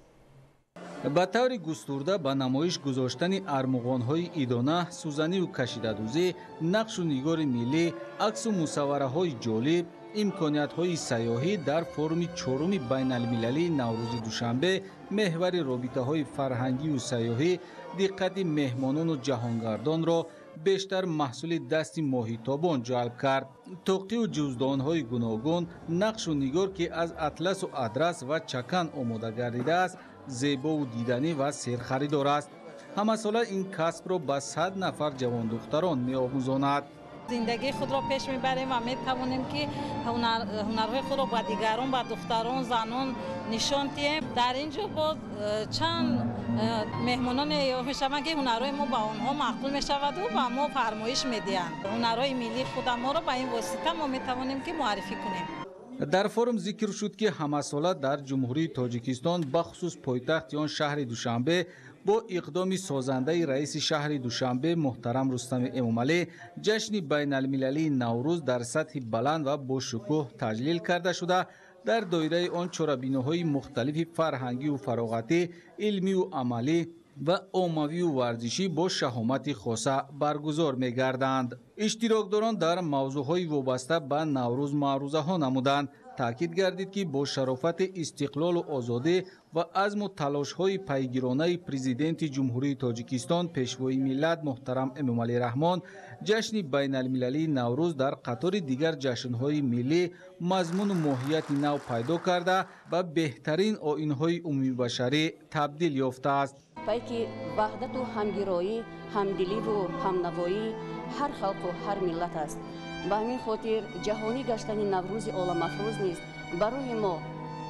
با طور گسترده با نمایش گذاشتن ارمغان‌های ایدانه، سوزنی و کشیده‌دوزی، نقش و نگار ملی، عکس و مصوره‌های جالب، امکانیت‌های سیاحی در فورم چهارم بین‌المللی نوروز دوشنبه محور رابطه‌های فرهنگی و سیاحی دقت مهمانان و جهانگردان را بیشتر محصول دست ماهیتابان جلب کرد. توقی و جزدان‌های گوناگون، نقش و نگار که از اطلس و ادرس و چکن آماده گردیده است، زیبا و دیدنی و سرخریدار است. همه ساله این کسب را به 100 نفر جوان دختران می‌آموزاند. زندگی خود را پیش میبریم و میتوانیم که هنرهای خود را با دیگران، با دختران، زنان نشان دهیم. در اینجا با چند مهمانان میشوند که هنرهای ما با آنها معقول میشود و با ما فرمایش میدهند. هنرهای ملی خود ما را با این واسطه ما میتوانیم که معرفی کنیم. در فورم ذکر شد که همه ساله در جمهوری تاجیکستان بخصوص پایتخت آن شهر دوشنبه با اقدام سازنده رئیس شهر دوشنبه محترم رستم امامعلی جشن بین المللی نوروز در سطح بلند و با شکوه تجلیل کرده شده. در دایره آن چرابینه‌های مختلف فرهنگی و فراغتی، علمی و عملی و عمومی و ورزشی با شهامت خاصه برگزار می‌گردند. اشتراکداران در موضوعهای وابسته به نوروز معروضه ها نمودند. تاکید گردید که با شرافت استقلال و آزادی و عزم و تلاش‌های پیگیرانه پرزیدنت جمهوری تاجیکستان پیشوای ملت محترم امامعلی رحمان، جشن بین المللی نوروز در قطار دیگر جشن‌های ملی مضمون و ماهیت نو پیدا کرده و بهترین آیین‌های عمومی بشری تبدیل یافته است. پیک وحدت و همگرایی، همدلی و همنوایی هر خلق و هر ملت است. به همین خاطر جهانی گشتن نوروز عالم افروز نیست برای ما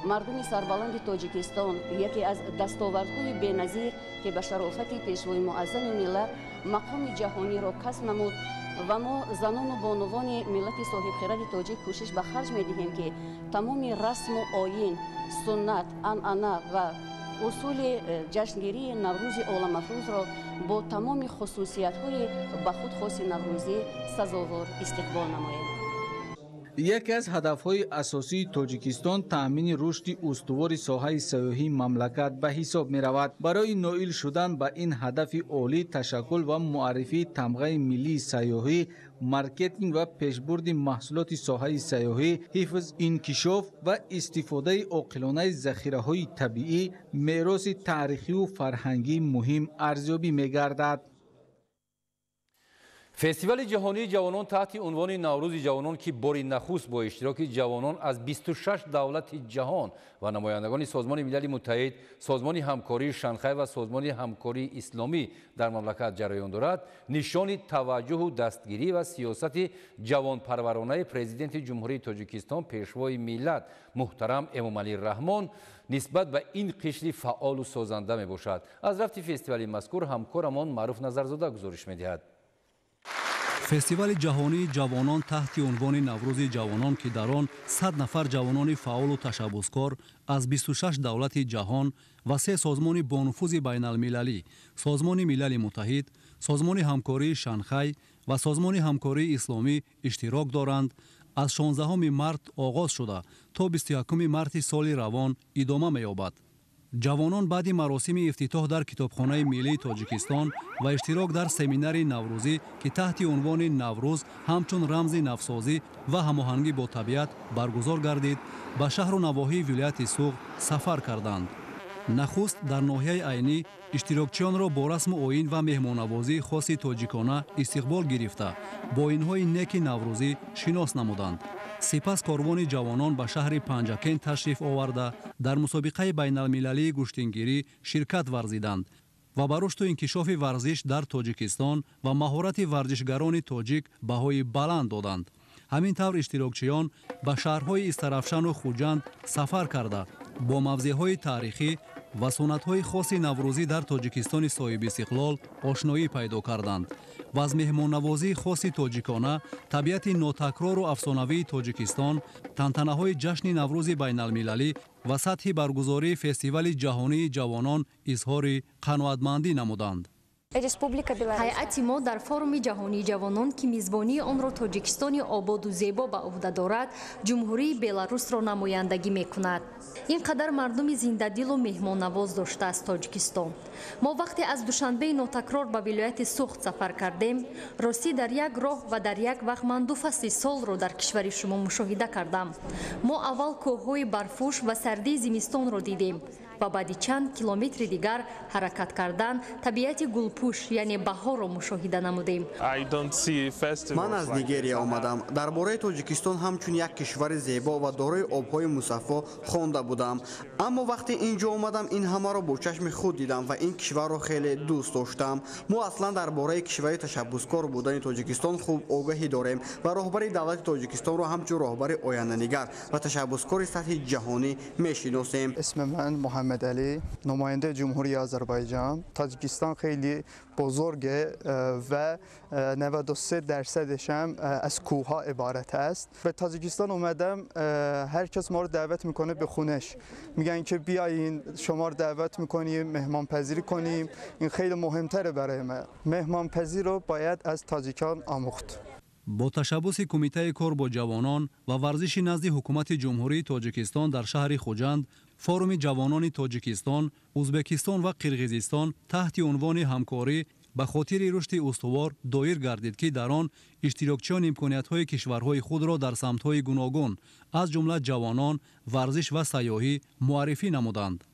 مردم سربلند تاجیکستان یکی از دستاوردهای بی‌نظیر که به شرافت پیشوای معظم ملت مقام جهانی را کسب نمود و ما زنان و بانوان ملت صاحب خرد تاجیک کوشش به خرج می‌دهیم که تمام رسم و آیین، سنت، عنعنه و اصول جشنگیری نوروز عالم افروز را با تمام خصوصیت‌های به خود خاص نوروزی سزاوار استقبال نماییم. یکی از هدف‌های اساسی تاجیکستان تأمین رشد استوار ساحه سیاحی مملکت به حساب می‌رود. برای نائل شدن به این هدف عالی تشکل و معرفی تمغه ملی سیاحی، مارکتینگ و پیشبرد محصولات ساحه سیاحی، حفظ، انکشاف و استفاده عاقلانه ذخیره‌های طبیعی، میراث تاریخی و فرهنگی مهم ارزیابی می‌گردد. فستیوال جهانی جوانان تحت عنوان نوروز جوانان که باری نخست با اشتراک جوانان از 26 دولت جهان و نمایندگان سازمان ملل متحد، سازمان همکاری شانگهای و سازمان همکاری اسلامی در مملکت جریان دارد، نشان توجه و دستگیری و سیاست جوانپرورانه پرزیدنت جمهوری تاجیکستان پیشوای ملت محترم امامعلی رحمان نسبت به این قشر فعال و سازنده می باشد. از رفت فستیوال مذکور همکارمان معروف نظرزاده گزارش می دهد. فستیوال جهانی جوانان تحت عنوان نوروز جوانان که در آن 100 نفر جوانان فعال و تشبسکار از 26 دولت جهان و 3 سازمان بانفوذ بین المللی، سازمان ملل متحد، سازمان همکاری شانگهای و سازمان همکاری اسلامی اشتراک دارند، از 16 مارت آغاز شده تا 21 مارت سال روان ادامه می‌یابد. جوانان بعد مراسم افتتاح در کتابخانه ملی تاجیکستان و اشتراک در سمینار نوروزی که تحت عنوان نوروز همچون رمز نوسازی و هماهنگی با طبیعت برگزار گردید به شهر و نواحی ولایت سوغ سفر کردند. نخست در ناحیه عینی اشتراکچیان را با رسم آیین و مهمانوازی خاص تاجیکانه استقبال گرفته با اینهای نیک نوروزی شناس نمودند. سپس کاروان جوانان به شهر پنجکین تشریف آورده در مسابقه بین المللی گشتنگیری شرکت ورزیدند و به رشد و انکشاف ورزش در تاجیکستان و مهارت ورزشگران تاجیک بهای بلند دادند. همین طور اشتراکچیان به شهرهای استرافشان و خوجند سفر کرده با موضعهای تاریخی و سنت‌های خاص نوروزی در تاجیکستان صاحب استقلال آشنایی پیدا کردند و از مهمان‌نوازی خاص تاجیکانه، طبیعت ناتکرار و افسانه‌ای تاجیکستان، تنتنه‌های جشن نوروز بین المللی و سطح برگزاری فستیوال جهانی جوانان اظهار قناعتمندی نمودند. ҳайати мо дар форуми ҷаҳонии ҷавонон ки мизбонии онро тоҷикистони ободу зебо ба уҳда дорад ҷумҳурии беларусро намояндагӣ мекунад. ин қадар мардуми зиндадилу меҳмоннавоз доштааст тоҷикистон. мо вақте аз душанбеи нотакрор ба вилояти суғд сафар кардем, ростӣ дар як роҳ ва дар як вақт ман 2 фасли солро дар кишвари шумо мушоҳида кардам. мо аввал кӯҳҳои барфпӯш ва сардии зимистонро дидем ва баъди чанд километри дигар ҳаракат кардан табиати гулпӯш яъне баҳорро мушоҳида намудем. ман аз нигерия омадам. дар бораи тоҷикистон ҳамчун як кишвари зебо ва дорои обҳои мусаффо хонда будам, аммо вақте ин ҷо омадам ин ҳамаро бо чашми худ дидам ва ин кишварро хеле дӯст доштам. мо аслан дар бораи кишвари ташаббускор будани тоҷикистон хуб огаҳӣ дорем ва роҳбари давлати тоҷикистонро ҳамчун роҳбари оянданигар ва ташаббускори сатҳи ҷаҳонӣ мешиносем. محمد علی نماینده جمهوری آذربایجان. تاجیکستان خیلی بزرگه و 93% هم از کوه‌ها عبارت است. به تاجیکستان اومدم، هر کس ما رو دعوت میکنه به خونش، میگن که بیاین شما رو دعوت میکنیم مهمانپذیری کنیم. این خیلی مهمتره برای ما. مهمانپذیری رو باید از تاجیکان آموخت. با تشبس کمیته کار با جوانان و ورزش نزد حکومت جمهوری تاجیکستان در شهر خوجند، فورم جوانان تاجیکستان، ازبکستان و قرقیزستان تحت عنوان همکاری به خاطر رشد استوار دایر گردید که در آن اشتراکچیان امکانیت‌های کشورهای خود را در سمت‌های گوناگون از جمله جوانان، ورزش و سیاحی معرفی نمودند.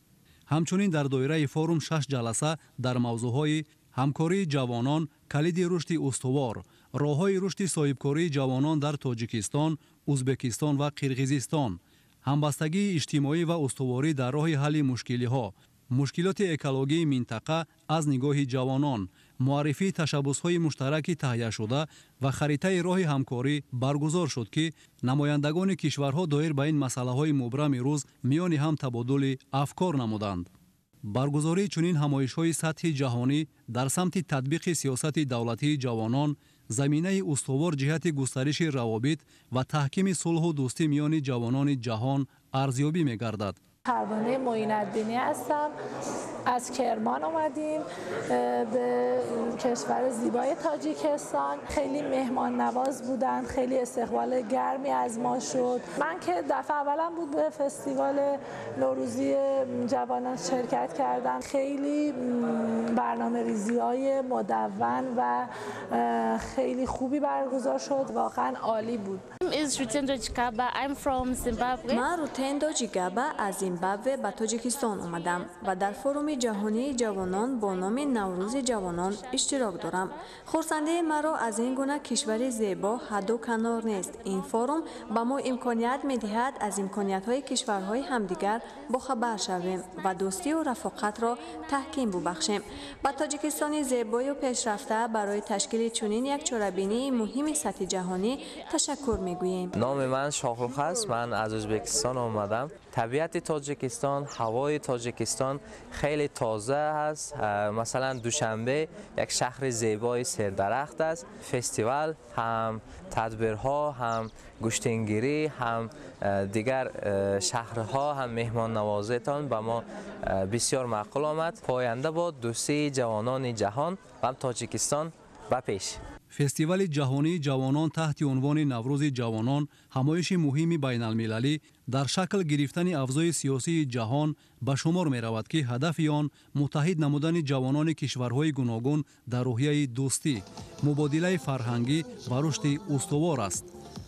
همچنین در دایره فورم 6 جلسه در موضوعهای همکاری جوانان، کلید رشد استوار، راه‌های رشد صاحبکاری جوانان در تاجیکستان، ازبکستان و قرقیزستان، همبستگی اجتماعی و استواری در راه حل مشکل‌ها، مشکلات اکولوژی منطقه از نگاه جوانان، معرفی تشبس‌های مشترک تهیه شده و خریطه راه همکاری برگزار شد که نمایندگان کشورها دایر به این مسائل مبرم روز میان هم تبادل افکار نمودند. برگزاری چنین همایش‌های سطح جهانی در سمت تطبیق سیاست دولتی جوانان زمینه استوار جهت گسترش روابط و تحکیم صلح و دوستی میان جوانان جهان ارزیابی می‌گردد. پروانه معین‌الدینی هستم. از کرمان اومدیم به کشور زیبای تاجیکستان. خیلی مهمان نواز بودن، خیلی استقبال گرمی از ما شد. من که دفعه اولم بود به فستیوال نوروزی جوانان شرکت کردم. خیلی برنامه‌ریزی‌های مدون و خیلی خوبی برگزار شد. واقعا عالی بود. من روتندو جیگابا از زیمبابوه به تاجیکستان آمدم و در فروم جهانی جوانان با نام نوروز جوانان اشتراک دارم. خرسنده مرا از این گونه کشور زیبا حد و کنار نیست. این فروم به ما امکانیت می‌دهد از امکانیت‌های کشورهای همدیگر با خبر شویم و دوستی و رفاقت را تحکیم ببخشیم. با تاجیکستان زیبای و پیشرفته برای تشکیل چنین یک چهاربینی مهم سطح جهانی تشکر می‌گوییم. نام من شاهرخ است. من از ازبکستان آمدم. طبیعت تاجیکستان، هوای تاجیکستان خیلی تازه است. مثلا دوشنبه یک شهر زیبای سردرخت است. فستیوال هم تدبیرها هم گوشتنگیری هم دیگر شهرها هم مهمان نوازیتان به ما بسیار معقول آمد. پاینده با دوستی جوانان جهان و تاجیکستان به پیش. فستیوال جهانی جوانان تحت عنوان نوروز جوانان همایش مهمی بین المللی در شکل گرفتن افزای سیاسی جهان به شمار می رود که هدف آن متحد نمودن جوانان کشورهای گوناگون در روحیه دوستی، مبادله فرهنگی و رشد استوار است.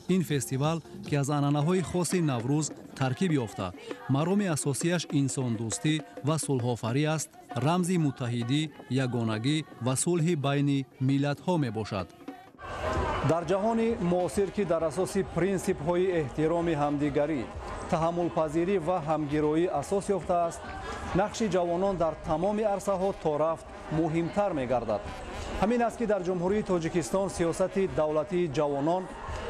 این فستیوال که از عنعنه‌های خاص نوروز ترکیب یافته، مرام اساسیش انسان دوستی و صلح آفری است، رمز متحدی، یگانگی و صلح بین ملت‌ها می باشد. در جهان معاصر که در اساس پرینسیپ‌های احترام همدیگری، تحمل پذیری و همگرایی اساس یافته است، نقش جوانان در تمام عرصه‌ها تا رفت مهمتر می‌گردد. همین است که در جمهوری تاجیکستان سیاست دولتی جوانان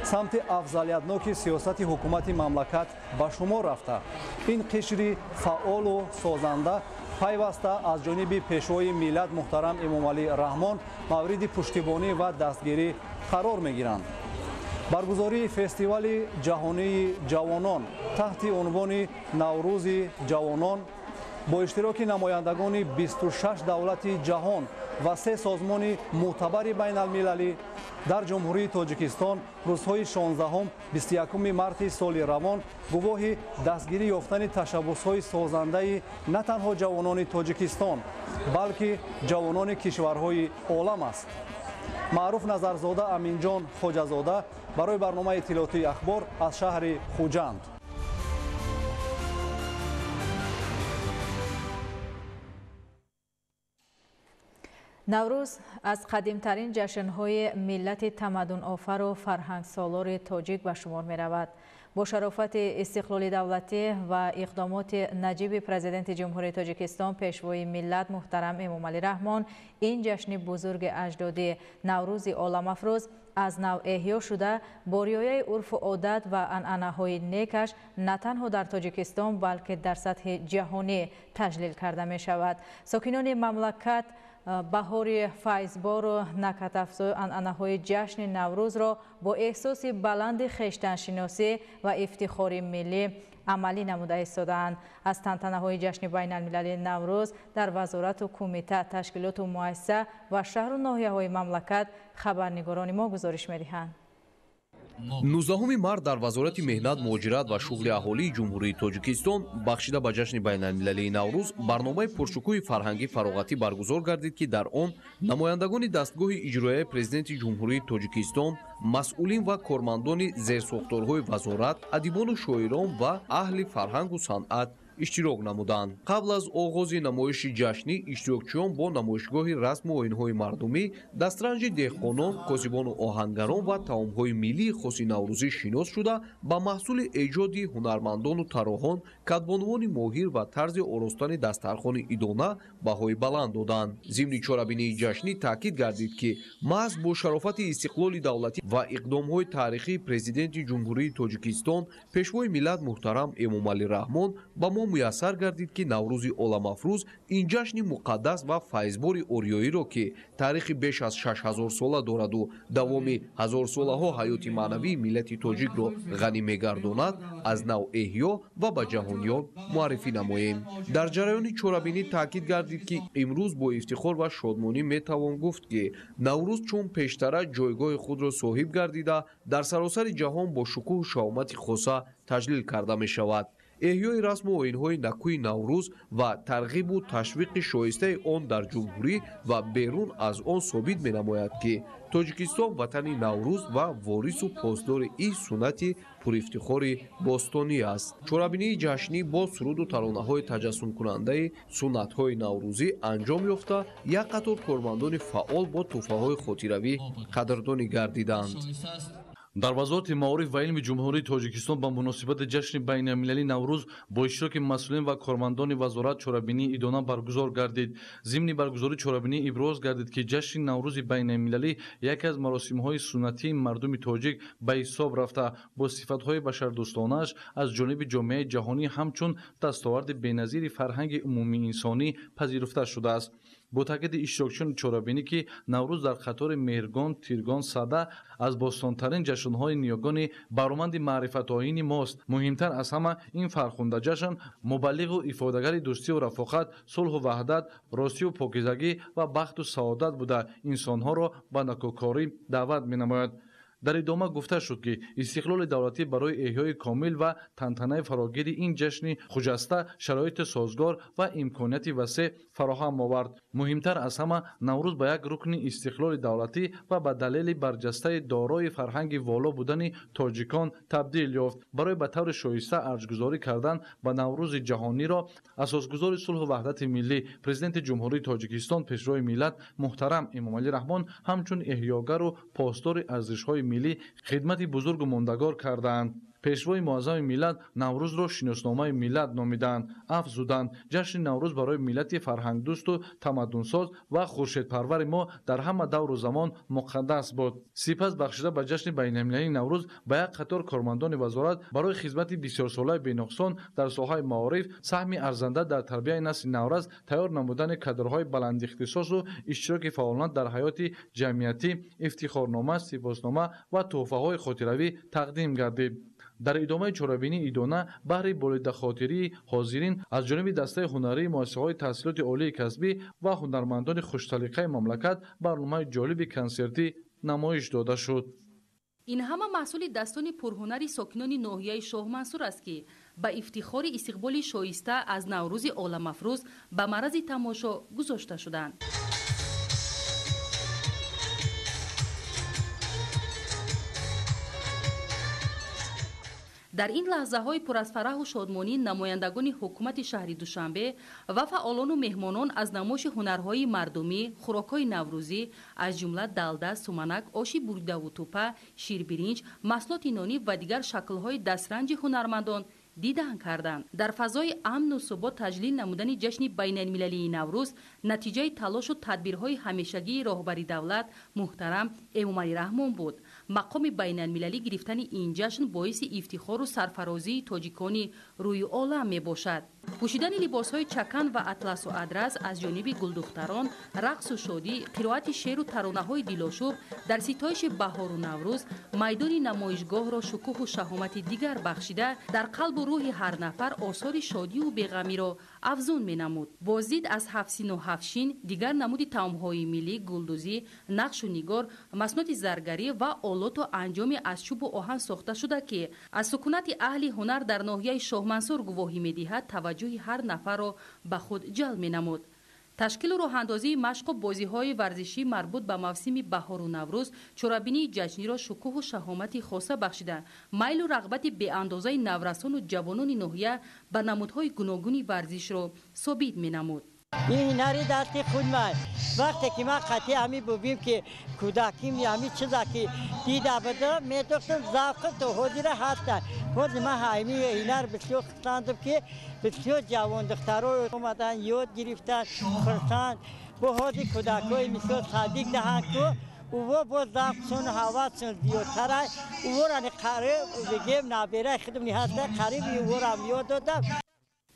سمت افضلیتناک سیاست حکومت مملکت به شمار رفته. این قشر فعال و سازنده پیوسته از جانب پیشوای ملت محترم امامعلی رحمان مورد پشتیبانی و دستگیری قرار می‌گیرند. برگزاری فستیوال جهانی جوانان تحت عنوان نوروز جوانان با اشتراک نمایندگان 26 دولت جهان و 3 سازمان معتبر بین المللی در جمهوری تاجیکستان روزهای 16 21 مارس سال روان گواه دستگیری یافتن تشبس‌های سازنده نه تنها جوانان تاجیکستان بلکه جوانان کشورهای عالم است. معروف نظرزاده امینجان خوجازاده برای برنامه اطلاعاتی اخبار از شهر خوجند. نوروز از قدیمترین جشن‌های ملت تمدن آفر و فرهنگ سالار تاجیک به شمار می رود. با شرافت استقلال دولتی و اقدامات نجیب پرزیدنت جمهوری تاجیکستان پیشوای ملت محترم امامعلی رحمان، این جشن بزرگ اجدادی نوروز عالم افروز از نو احیا شده با رعایت عرف و عادت و عنعنه‌های نیکش نه تنها در تاجیکستان بلکه در سطح جهانی تجلیل کرده می شود. ساکنان مملکت بهار فیضبار و نکهت افزای عنعنه‌های جشن نوروز را با احساس بلند خویشتن‌شناسی و افتخار ملی عملی نموده ایستاده‌اند. از تنتنه‌های جشن بین المللی نوروز در وزارت و کمیته تشکیلات و مؤسسه و شهر و ناحیه‌های مملکت خبرنگاران ما گزارش می‌دهند. 19 март дар вазорати меҳнат муҳоҷират ва шуғли аҳолии ҷумҳурии тоҷикистон бахшида ба ҷашни байналмилалии наврӯз барномаи пуршукӯҳи фарҳангӣ фароғатӣ баргузор гардид ки дар он намояндагони дастгоҳи иҷроияи президенти ҷумҳурии тоҷикистон масъулин ва кормандони зерсохторҳои вазорат адибону шоирон ва аҳли фарҳангу санъат иштирок намуданд. қабл аз оғози намоиши ҷашнӣ иштирокчиён бо намоишгоҳи расму оинҳои мардумӣ, дастранҷи деҳқонон, косибону оҳангарон ва таомҳои миллии хоси наврӯзӣ шинос шуда ба маҳсули эҷоди ҳунармандону тароҳон, кадбонувони моҳир ва тарзи оростани дастархони идона баҳои баланд доданд. зимни чорабинии ҷашнӣ таъкид гардид ки маҳз бо шарофати истиқлоли давлатӣ ва иқдомҳои таърихии президенти ҷумҳурии тоҷикистон пешвои миллат муҳтарам эмомалӣ раҳмон ба мо муяссар гардид ки наврӯзи оламафрӯз ин ҷашни муқаддас ва файзбори ориёиро ки таърихи беш аз 6000 сола дораду давоми ҳазорсолаҳо ҳаёти маънавии миллати тоҷикро ғанӣ мегардонад, аз нав эҳё ва ба ҷаҳониён муаррифӣ намоем. дар ҷараёни чорабинӣ таъкид гардид ки имрӯз бо ифтихор ва шодмонӣ метавон гуфт ки наврӯз чун пештара ҷойгоҳи худро соҳиб гардида дар саросари ҷаҳон бо шукӯҳу шаомати хоса таҷлил карда мешавад. احیای رسم و آیین‌های نکوی نوروز و ترغیب و تشویق شایسته آن در جمهوری و بیرون از آن ثابت می‌نماید که تاجیکستان وطن نوروز و وارث و پاسدار این سنت پرافتخار باستانی است. چورابینی جشنی با سرود و ترانه‌های تجسم کننده سنت‌های نوروزی انجام یافته یک قطار کارمندان فعال با تحفه‌های خاطروی قدردانی گردیدند. дар вазорати маориф ва илми ҷумҳурии тоҷикистон ба муносибати ҷашни байналмилалии наврӯз бо иштироки масъулин ва кормандони вазорат чорабинии идона баргузор гардид. зимни баргузории чорабинӣ иброз гардид ки ҷашни наврӯзи байналмилалӣ яке аз маросимҳои суннатии мардуми тоҷик ба ҳисоб рафта бо сифатҳои башардӯстонааш аз ҷониби ҷомеаи ҷаҳонӣ ҳамчун дастоварди беназири фарҳанги умумии инсонӣ пазируфта шудааст. бо таъкиди иштирокчиёни чорабинӣ ки наврӯз дар қатори меҳргон тиргон сада аз бостонтарин ҷашнҳои ниёгони бароманди маърифатоини мост, муҳимтар аз ҳама ин фархунда ҷашн мубаллиғу ифодагари дӯстию рафоқат, сулҳу ваҳдат, ростию покизагӣ ва бахту саодат буда инсонҳоро ба накӯкорӣ даъват менамояд. дар идома гуфта шуд ки истиқлоли давлатӣ барои эҳёи комил ва тантанаи фарогири ин ҷашни хуҷаста шароити созгор ва имконияти васеъ фароҳам овард. муҳимтар аз ҳама наврӯз ба як рукни истиқлоли давлатӣ ва ба далели барҷастаи дорои фарҳанги воло будани тоҷикон табдил ёфт. барои ба таври шоиста арҷгузорӣ кардан ба наврӯзи ҷаҳониро асосгузори сулҳу ваҳдати миллӣ президенти ҷумҳурии тоҷикистон пешрои миллат муҳтарам эмомалӣ раҳмон ҳамчун эҳёгару постдори арзишҳои миллӣ хидмати бузургу мондагор кардаанд. пешвои муаззами миллат наврӯзро шиносномаи миллат номиданд. афзуданд ҷашни наврӯз барои миллати фарҳангдӯсту тамаддунсоз ва хуршедпарвари мо дар ҳама давру замон муқаддас буд. сипас бахшида ба ҷашни байналмилалии наврӯз ба як қатор кормандони вазорат барои хизмати бисёрсолаи бенуқсон дар соҳаи маориф саҳми арзанда дар тарбияи насли навраз тайёр намудани кадрҳои баландихтисосу иштироки фаъоланат дар ҳаёти ҷамъиятӣ ифтихорнома, сипоснома ва тӯҳфаҳои хотиравӣ тақдим гардид. дар идомаи чорабинии идона баҳри болидахотирии ҳозирин аз ҷониби дастаи ҳунарии муассисаҳои таҳсилоти олии касбӣ ва ҳунармандони хушталиқаи мамлакат барномаи ҷолиби консертӣ намоиш дода шуд. ин ҳама маҳсули дастони пурҳунари сокинони ноҳияи шоҳмансур аст ки ба ифтихори истиқболи шоиста аз наврӯзи оламафрӯз ба марази тамошо гузошта шуданд. дар ин лаҳзаҳои пур аз фараҳу шодмонӣ намояндагони ҳукумати шаҳри душанбе ва фаъолону меҳмонон аз намоиши ҳунарҳои мардумӣ, хӯрокҳои наврӯзӣ аз ҷумла далда, суманак, оши буридаву тӯпа, ширбиринҷ, маҳсулоти нонӣ ва дигар шаклҳои дастранҷи ҳунармандон дидан карданд. дар фазои амну субот таҷлил намудани ҷашни байналмилалии наврӯз натиҷаи талошу тадбирҳои ҳамешагии роҳбари давлат муҳтарам эмомалӣ раҳмон буд. мақоми байналмилалӣ гирифтани ин ҷашн боиси ифтихору сарфарозии тоҷикони рӯи олам мебошад. пӯшидани либосҳои чакан ва атласу адрас аз ҷониби гулдухтарон, рақсу шодӣ, қироати шеру таронаҳои дилошӯб дар ситоиши баҳору наврӯз майдони намоишгоҳро шукӯҳу шаҳомати дигар бахшида дар қалбу рӯҳи ҳар нафар осори шодию беғамиро афзун менамуд. бозид аз ҳафсину ҳафшин, дигар намуди таомҳои миллӣ, гулдузӣ, нақшу нигор, масноти заргарӣ ва олоту анҷоми аз чӯбу оҳан сохта шуда ки аз сукунати аҳли ҳунар дар ноҳияи шоҳмансур гувоҳӣ медиҳад таваҷҷӯҳи ҳар нафарро ба худ ҷалб менамуд. ташкилу роҳандозии машқу бозиҳои варзишӣ марбут ба мавсими баҳору наврӯз чорабинии ҷашниро шукӯҳу шаҳомати хоса бахшида майлу рағбати беандозаи наврасону ҷавонони ноҳия ба намудҳои гуногуни варзишро собит менамуд. این هنری دستی خود من وقتی که من قطعی همی بودیم که کودکیم همی چیزا که دیده بودم میدوختم ذوق تو حضور هستن خود من همی هنر بسیار خستندم که بسیار جوان دخترها اومدن یاد گرفتن خرسند با حضور کودکای بسیار صدیق دهند که او با ذوقشون حواسشون زیادتر است او را قریب بگیم نابیره خودم هسته قریب او را یاد دادم.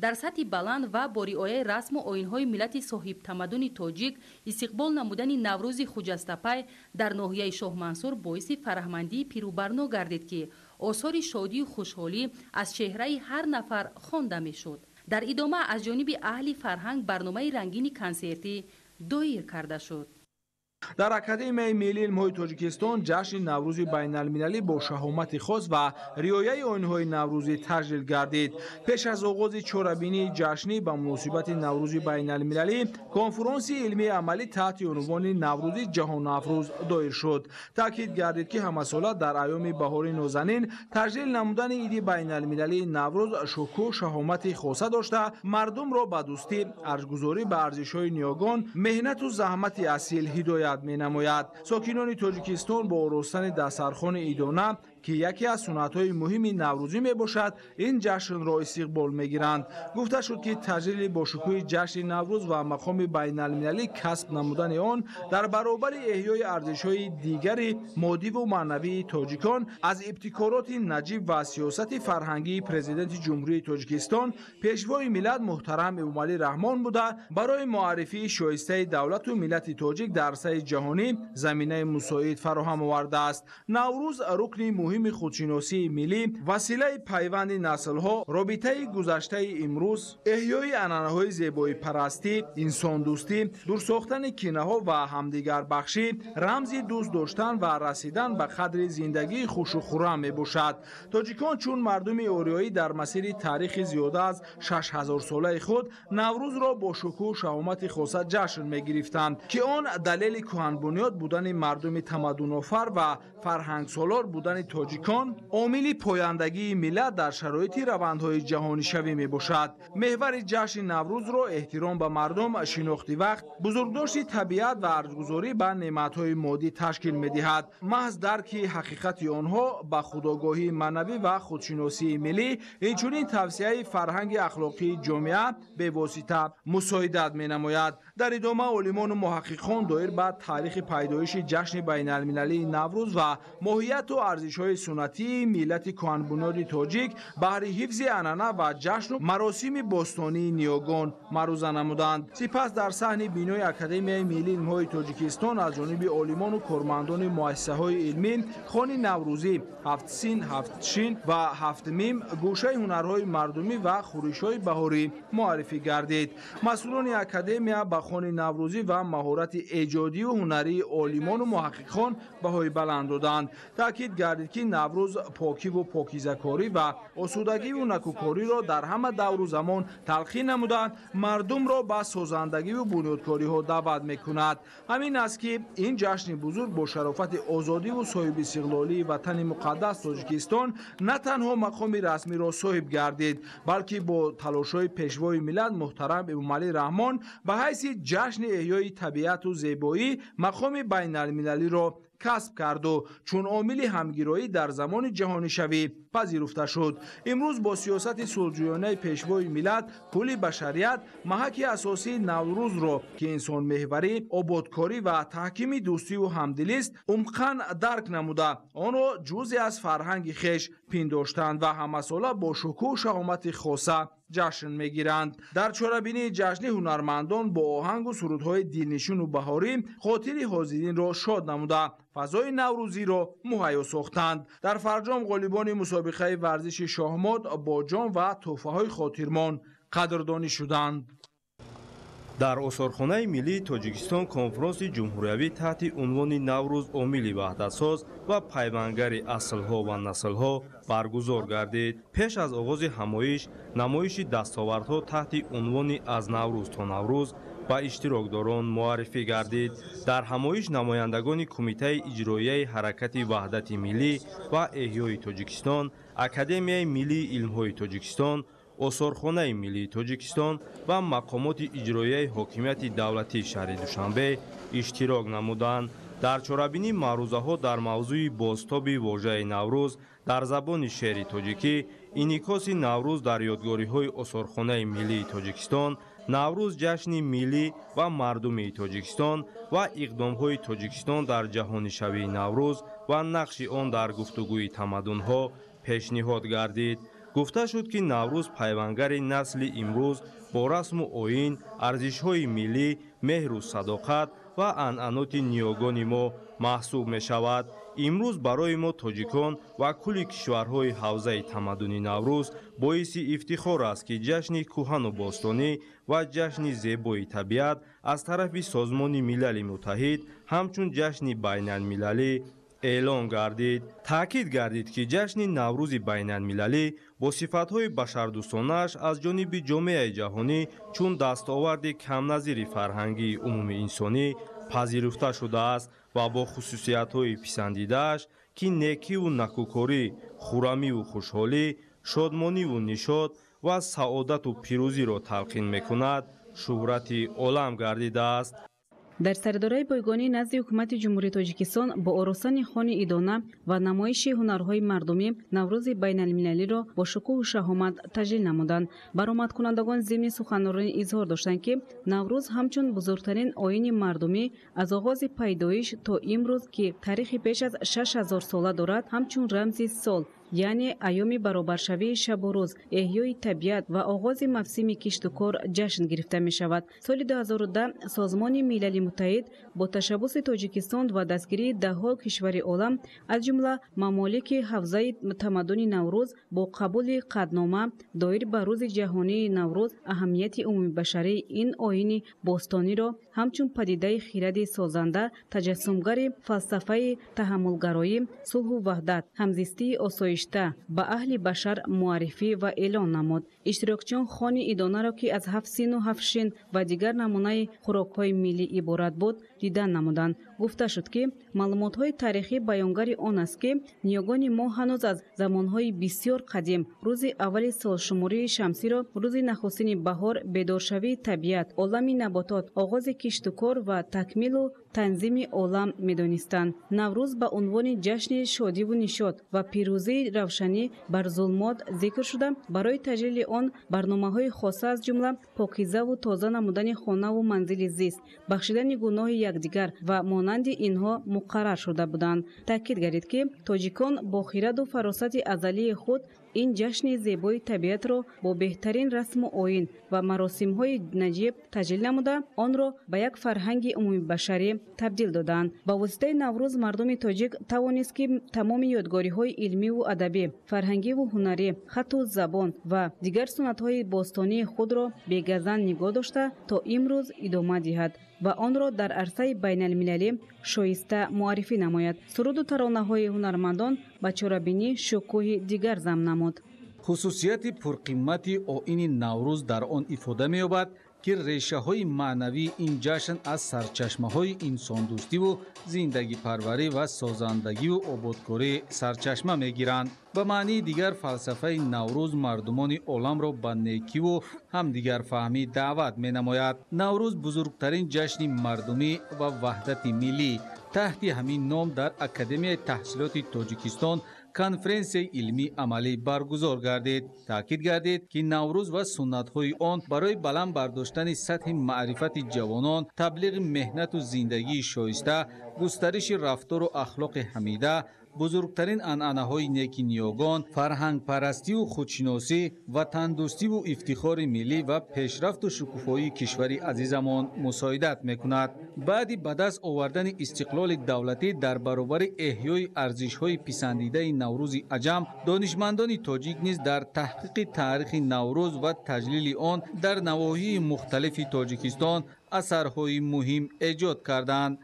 дар сатҳи баланд ва бо риояи расму оинҳои миллати соҳибтамаддуни тоҷик истиқбол намудани наврӯзи хуҷастапай дар ноҳияи шоҳмансур боиси фараҳмандии пирӯбарно гардид ки осори шодию хушҳолӣ аз чеҳраи ҳар нафар хонда мешуд. дар идома аз ҷониби аҳли фарҳанг барномаи рангини консертӣ доир карда шуд. дар академияи миллии илмҳои тоҷикистон ҷашни наврӯзи байналмилалӣ бо шаҳомати хос ва риояи оинҳои наврӯзӣ таҷлил гардид. пеш аз оғози чорабинии ҷашнӣ ба муносибати наврӯзи байналмилалӣ конфронси илмии амалӣ таҳти унвони наврӯзи ҷаҳонафрӯз доир шуд. таъкид гардид ки ҳамасола дар айёми баҳори нозанин таҷлил намудани иди байналмилалии наврӯз шукӯҳ шаҳомати хоса дошта мардумро ба дӯстӣ, арзгузорӣ ба арзишҳои ниёгон, меҳнату заҳмати асил ҳидоят менамояд. сокинони тоҷикистон бо оростани дастархони идона ки яке аз суннатҳои муҳими наврӯзӣ мебошад, ин ҷашнро истиқбол мегиранд. гуфта шуд ки таҷлили бошукӯҳи ҷашни наврӯз ва мақоми байналмилалӣ касб намудани он дар баробари эҳёи арзишҳои дигари моддиву маънавии тоҷикон аз ибтикороти наҷиб ва сиёсати фарҳангии президенти ҷумҳурии тоҷикистон пешвои миллат муҳтарам Эмомалӣ Раҳмон буда барои муаррифии шоистаи давлату миллати тоҷик дар арсаи ҷаҳонӣ заминаи мусоид фароҳам овардааст. наврӯз рукни муҳими худшиносии миллӣ, василаи пайванди наслҳо, робитаи гузаштаи имрӯз, эҳёи анъанаҳои зебоипарастӣ, инсондӯстӣ, дурсохтани кинаҳо ва ҳамдигарбахшӣ, рамзи дӯст доштан ва расидан ба қадри зиндагии хушу хуррам мебошад. тоҷикон чун мардуми ориёӣ дар масири таърихи зиёда аз 6000 солаи худ наврӯзро бо шукӯҳ шаҳомати хоса ҷашн мегирифтанд, ки он далели кӯҳанбунёд будани мардуми тамаддунофар ва фарҳангсолор будани тоҷикон омили пояндагии миллат дар шароити равандҳои ҷаҳонишавӣ мебошад. меҳвари ҷашни наврӯзро эҳтиром ба мардум, шинохти вақт, бузургдошти табиат ва арзгузорӣ ба неъматҳои моддӣ ташкил медиҳад. маҳз дарки ҳақиқати онҳо ба худогоҳии маънавӣ ва худшиносии миллӣ, инчунин тавсеаи фарҳанги ахлоқии ҷомеа бевосита мусоидат менамояд. дар идома олимону муҳаққиқон доир ба таърихи пайдоиши ҷашни байналмилалии наврӯз ва моҳияту арзишҳои суннатии миллати кӯҳанбунёди тоҷик баҳри ҳифзи анъана ва ҷашну маросими бостонии ниёгон маъруза намуданд. сипас дар саҳни бинои академияи миллии илмҳои тоҷикистон аз ҷониби олимону кормандони муассисаҳои илмӣ хони наврӯзӣ, ҳафтсин, ҳафтшин ва ҳафтмим гӯшаи ҳунарҳои мардумӣ ва хӯришҳои баҳорӣ муаррифӣ гардид. масъулони академия ба хони наврӯзӣ ва маҳорати эҷодию ҳунарии олимону муҳаққиқон баҳои баланд доданд. таъкид гардид ки наврӯз покиву покизакорӣ ва осудагиву накӯкориро дар ҳама давру замон талқин намуда мардумро ба созандагиву бунёдкориҳо даъват мекунад. ҳамин аст ки ин ҷашни бузург бо шарофати озодиву соҳибистиқлолии ватани муқаддас тоҷикистон на танҳо мақоми расмиро соҳиб гардид, балки бо талошҳои пешвои миллат муҳтарам Эмомалӣ Раҳмон ба ҳайси ҷашни эҳёи табиату зебоӣ мақоми байналмилалиро касб карду чун омили ҳамгироӣ дар замони ҷаҳонишавӣ пазируфта шуд. имрӯз бо сиёсати сулҳҷӯёнаи пешвои миллат кулли башарият маҳаки асосии наврӯзро ки инсонмеҳварӣ, ободкорӣ ва таҳкими дӯстиву ҳамдилист умқан дарк намуда онро ҷузъе аз фарҳанги хеш пиндоштанд ва ҳамасола бо шукӯҳ шаҳомати хоса ҷашн мегиранд. дар чорабинии ҷашнӣ ҳунармандон бо оҳангу сурудҳои дилнишину баҳорӣ хотири ҳозиринро шод намуда фазои наврӯзиро муҳайё сохтанд. дар фарҷом ғолибони мусобиқаи варзиши шоҳмод бо ҷом ва тӯҳфаҳои хотирмон қадрдонӣ шуданд. дар осорхонаи миллии тоҷикистон конфронси ҷумҳуриявӣ таҳти унвони наврӯз омили ваҳдатсоз ва пайвандгари аслҳо ва наслҳо баргузор гардид. пеш аз оғози ҳамоиш, намоиши дастовардҳо таҳти унвони аз наврӯз то наврӯз ба иштирокдорон муаррифӣ гардид. дар ҳамоиш намояндагони кумитаи иҷроияи ҳаракати ваҳдати миллӣ ва эҳёи тоҷикистон, академияи миллии илмҳои тоҷикистон, осорхонаи миллии тоҷикистон ва мақомоти иҷроияи ҳокимияти давлатии шаҳри душанбе иштирок намуданд. дар чорабинӣ маърузаҳо дар мавзӯи бозтоби вожаи наврӯз дар забони шеъри тоҷикӣ, инъикоси наврӯз дар ёдгориҳои осорхонаи миллии тоҷикистон, наврӯз ҷашни миллӣ ва мардумии тоҷикистон ва иқдомҳои тоҷикистон дар ҷаҳонишавии наврӯз ва нақши он дар гуфтугӯи тамаддунҳо пешниҳод гардид. гуфта шуд ки наврӯз пайвандгари насли имрӯз бо расму оин, арзишҳои миллӣ, меҳру садоқат ва анъаноти ниёгони мо маҳсуб мешавад. имрӯз барои мо тоҷикон ва кулли кишварҳои ҳавзаи тамаддуни Наврӯз боиси ифтихор аст, ки ҷашни кӯҳану бостонӣ ва ҷашни зебои табиат аз тарафи Созмони Милали Муттаҳид ҳамчун ҷашни байналмилалӣ эълон гардид. таъкид гардид, ки ҷашни Наврӯзи байналмилалӣ бо сифатҳои башардӯстонааш аз ҷониби ҷомеаи ҷаҳонӣ чун дастоварди камназири фарҳангии умуми инсонӣ пазируфта шудааст ва бо хусусиятҳои писандидааш, ки некиву накӯкорӣ, хуррамиву хушҳолӣ, шодмониву нишод ва саодату пирӯзиро талқин мекунад, шӯҳрати олам гардидааст. дар сардораи бойгонӣ назди ҳукумати ҷумҳурии Тоҷикистон бо оростани хони идона ва намоиши ҳунарҳои мардумӣ Наврӯзи байналмилалиро бо шукӯҳу шаҳомат таҷлил намуданд. баромадкунандагон зимни суханронӣ изҳор доштанд, ки Наврӯз ҳамчун бузургтарин оини мардумӣ аз оғози пайдоиш то имрӯз, ки таърихи пеш аз 6000 сола дорад, ҳамчун рамзи сол, яъне айёми баробаршавии шабу рӯз, эҳёи табиат ва оғози мавсими кишту кор ҷашн гирифта мешавад. соли 2010 Созмони Милали Муттаҳид бо ташаббуси Тоҷикистон ва дастгирии даҳҳо кишвари олам, аз ҷумла мамолики ҳавзаи тамаддуни Наврӯз, бо қабули қаднома доир ба рӯзи ҷаҳонии Наврӯз аҳамияти умумибашарии ин оини бостониро ҳамчун падидаи хиради созанда, таҷассумгари фалсафаи таҳаммулгароӣ, сулҳу ваҳдат, ҳамзистии осоишта ба аҳли башар муаррифӣ ва эълон намуд. иштирокчиён хони идонаро, ки аз 7 сину 7 шин ва дигар намунаи хӯрокҳои миллӣ иборат буд, дидан намуданд. гуфта шуд, ки маълумотҳои таърихӣ баёнгари он аст, ки ниёгони мо ҳанӯз аз замонҳои бисёр қадим рӯзи аввали солшумурии шамсиро рӯзи нахустини баҳор, бедоршавии табиат, олами наботот, оғози киштукор ва такмилу танзими олам медонистанд. Наврӯз ба унвони ҷашни шодиву нишод ва пирӯзии равшанӣ бар зулмот зикр шуда, барои таҷлили он барномаҳои хоса аз ҷумла покизаву тоза намудани хонаву манзили зист, бахшидани гуноҳи якдигар ва монанди инҳо муқаррар шуда буданд. таъкид гардид, ки тоҷикон бо хираду фаросати азалии худ ин ҷашни зебои табиатро бо беҳтарин расму оин ва маросимҳои наҷиб таҷлил намуда, онро ба як фарҳанги умумибашарӣ табдил доданд. ба воситаи Наврӯз мардуми тоҷик тавонист, ки тамоми ёдгориҳои илмиву адабӣ, фарҳангиву ҳунарӣ, хатту забон ва дигар суннатҳои бостонии худро бегазан нигоҳ дошта то имрӯз идома диҳад ва онро дар арсаи байналмилалӣ шоиста муаррифӣ намояд. суруду таронаҳои ҳунармандон ба чорабинӣ шукӯҳи дигар зам намуд. хусусияти пурқиммати оини Наврӯз дар он ифода меёбад, ки решаҳои маънавии ин ҷашн аз сарчашмаҳои инсондӯстиву зиндагипарварӣ ва созандагиву ободкорӣ сарчашма мегиранд. ба маънии дигар фалсафаи Наврӯз мардумони оламро ба некиву ҳамдигарфаҳмӣ даъват менамояд. Наврӯз бузургтарин ҷашни мардумӣ ва ваҳдати миллӣ таҳти ҳамин ном дар Академияи таҳсилоти Тоҷикистон конференсияи илмӣ амалӣ баргузор гардид. таъкид гардид, ки Наврӯз ва суннатҳои он барои баланд бардоштани сатҳи маърифати ҷавонон, таблиғи меҳнату зиндагии шоиста, густариши рафтору ахлоқи ҳамида, бузургтарин анъанаҳои неки ниёгон, фарҳангпарастиву худшиносӣ, ватандӯстиву ифтихори миллӣ ва пешрафту шукуфоии кишвари азизамон мусоидат мекунад. баъди ба даст овардани истиқлоли давлатӣ дар баробари эҳёи арзишҳои писандидаи Наврӯзи аҷам, донишмандони тоҷик низ дар таҳқиқи таърихи Наврӯз ва таҷлили он дар навоҳии мухталифи Тоҷикистон асарҳои муҳим эҷод карданд.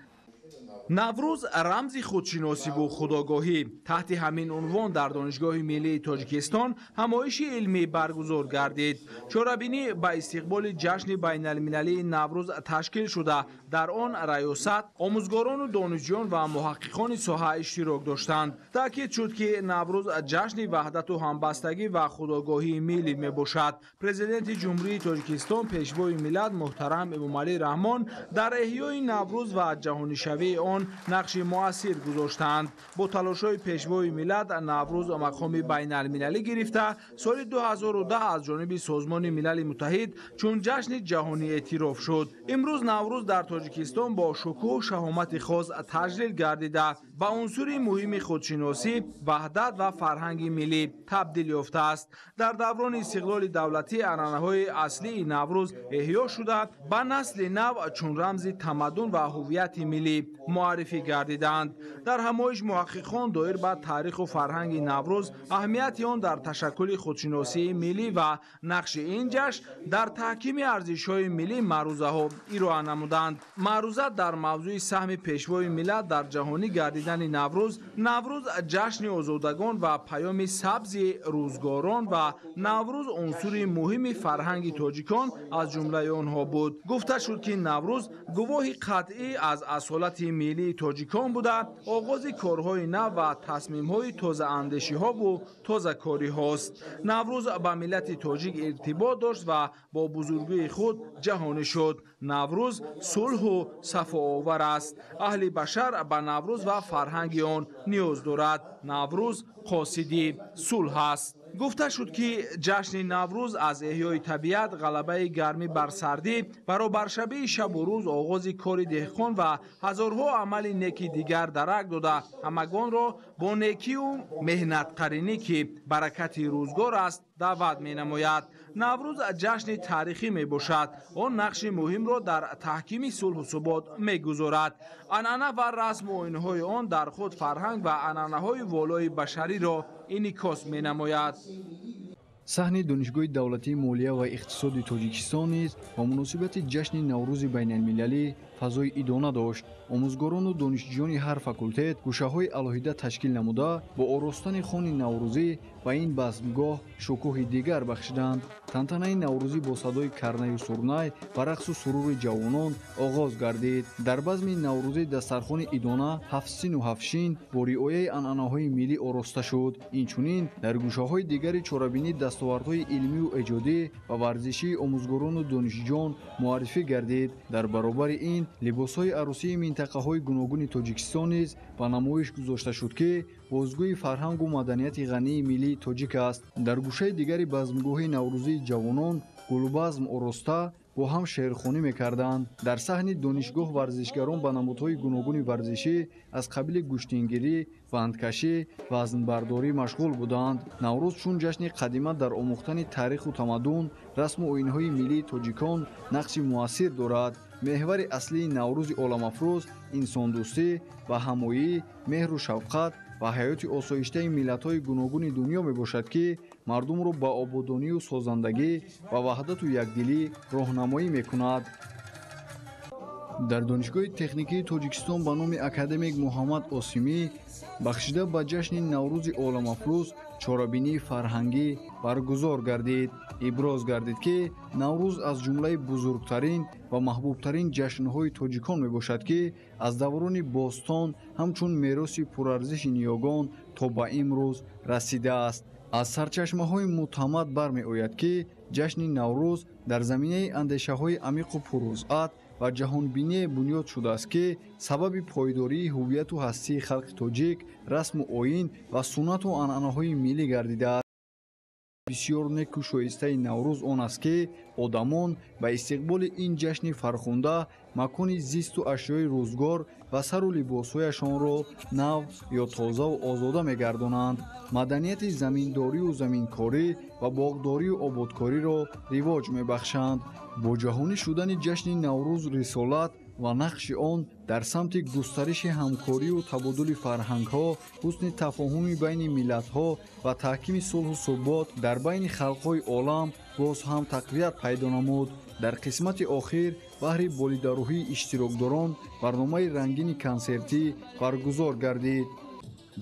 Наврӯз рамзи худшиносиву худогоҳӣ. таҳти ҳамин унвон дар Донишгоҳи Миллии Тоҷикистон ҳамоиши илмӣ баргузор гардид. чорабинӣ ба истиқболи ҷашни байналмилалии Наврӯз ташкил шуда, дар он раёсат, омӯзгорону донишҷӯён ва муҳаққиқони соҳа иштирок доштанд. таъкид шуд, ки Наврӯз ҷашни ваҳдату ҳамбастагӣ ва худогоҳии миллӣ мебошад. президенти ҷумҳурии Тоҷикистон пешвои миллат муҳтарам Эмомалӣ Раҳмон дар эҳёи Наврӯз ва ҷаҳонишавии он он нақши муассир гузоштанд. бо талошҳои пешвои миллат наврӯз мақоми байналмилалӣ гирифта соли 2010 аз ҷониби созмони милали муттаҳид чун ҷашни ҷаҳонӣ эътироф шуд. имрӯз наврӯз дар тоҷикистон бо шукӯҳу шаҳомати хос таҷлил гардида ба унсури муҳими худшиносӣ ваҳдат ва фарҳанги миллӣ табдил ёфтааст. дар даврони истиқлоли давлатӣ анъанаҳои аслии наврӯз эҳё шуда ба насли нав чун рамзи тамаддун ва ҳуввияти миллӣ муаррифӣ гардиданд. дар ҳамоиш муҳаққиқон доир ба таъриху фарҳанги наврӯз, аҳамияти он дар ташаккули худшиносии миллӣ ва нақши ин ҷашн дар таҳкими арзишҳои миллӣ маърузаҳо ироа намуданд. маъруза дар мавзӯи саҳми пешвои миллат дар ҷаҳонӣ гардидани наврӯз ҷашни озодагон ва паёми сабзи рӯзгорон ва наврӯз унсури муҳими фарҳанги тоҷикон аз ҷумлаи онҳо буд. гуфта шуд ки наврӯз гувоҳи қатъӣ аз асолати миллии тоҷикон буда оғози корҳои нав ва тасмимҳои тозаандешиҳову тозакориҳост. наврӯз ба миллати тоҷик иртибот дошт ва бо бузургии худ ҷаҳонӣ шуд. наврӯз сулҳу сафоовар аст. аҳли башар ба наврӯз ва фарҳанги он ниёз дорад. наврӯз қосиди сулҳ аст. гуфта шуд ки ҷашни наврӯз аз эҳёи табиат, ғалабаи гармӣ бар сардӣ, баробаршавии шабу рӯз, оғози кори деҳқон ва ҳазорҳо амали неки дигар дарак дода ҳамагонро бо некию меҳнатқаринӣ ки баракати рӯзгор аст даъват менамояд. наврӯз ҷашни таърихӣ мебошад. он нақши муҳимро дар таҳкими сулҳу субот мегузорад. анъана ва расму оинҳои он дар худ фарҳанг ва анъанаҳои волои башариро инъикос менамояд. саҳни донишгоҳи давлатии молия ва иқтисоди тоҷикистон низ ба муносибати ҷашни наврӯзи байналмилалӣ фазои идона дошт. омӯзгорону донишҷӯёни ҳар факултет гӯшаҳои алоҳида ташкил намуда бо оростани хони наврӯзӣ ба ин базмгоҳ шукӯҳи дигар бахшиданд. тантанаи наврӯзӣ бо садои карнаю сурнай ва рақсу сурури ҷавонон оғоз гардид. дар базми наврӯзӣ дастархони идона ҳафтсину ҳафтшин бо риояи анъанаҳои миллӣ ороста шуд. инчунин дар гӯшаҳои дигари чорабинӣ дастовардҳои илмиву эҷодӣ ва варзишии омӯзгорону донишҷӯён муаррифӣ гардид. дар баробари ин либосҳои арӯсии минтақаҳои гуногуни тоҷикистон низ ба намоиш гузошта шуд ки бозгӯи фарҳангу маданияти ғании миллии тоҷик аст. дар гӯшаи дигари базмгоҳи наврӯзии ҷавонон гулбазм ороста бо ҳам шеърхонӣ мекарданд. дар саҳни донишгоҳ варзишгарон ба намудҳои гуногуни варзишӣ аз қабили гӯштингирӣ, вандкашӣ, вазнбардорӣ машғул буданд. наврӯз чун ҷашни қадима дар омӯхтани таъриху тамаддун, расму оинҳои миллии тоҷикон нақши муассир дорад. меҳвари аслии наврӯзи оламафрӯз инсондӯстӣ ва ҳамоӣ, меҳру шафқат ва ҳаёти осоиштаи миллатҳои гуногуни дунё мебошад ки мардумро ба ободонию созандагӣ ва ваҳдату якдилӣ роҳнамоӣ мекунад. дар донишгоҳи техникии тоҷикистон ба номи академик муҳаммад осимӣ бахшида ба ҷашни наврӯзи оламафрӯз чорабинии фарҳангӣ баргузор гардид. иброз гардид ки наврӯз аз ҷумлаи бузургтарин ва маҳбубтарин ҷашнҳои тоҷикон мебошад ки аз даврони бостон ҳамчун мероси пурарзиши ниёгон то ба имрӯз расидааст. аз сарчашмаҳои муътамад бармеояд ки ҷашни наврӯз дар заминаи андешаҳои амиқу пурвузъат ва ҷаҳонбиние бунёд шудааст ки сабаби пойдории ҳуввияту ҳастии халқи тоҷик, расму оин ва суннату анъанаҳои миллӣ гардидааст. бисёр неку шоистаи наврӯз он аст ки одамон ба истиқболи ин ҷашни фархунда макони зисту ашёи рӯзгор ва сару либосҳояшонро нав ё тозаву озода мегардонанд. маданияти заминдорию заминкорӣ ва боғдорию ободкориро ривоҷ мебахшанд. бо ҷаҳонӣ шудани ҷашни наврӯз рисолат ва нақши он дар самти густариши ҳамкорию табодули фарҳангҳо, ҳусни тафоҳуми байни миллатҳо ва таҳкими сулҳу субот дар байни халқҳои олам боз ҳам тақвият пайдо намуд. дар қисмати охир баҳри болидарӯҳии иштирокдорон барномаи рангини консертӣ баргузор гардид.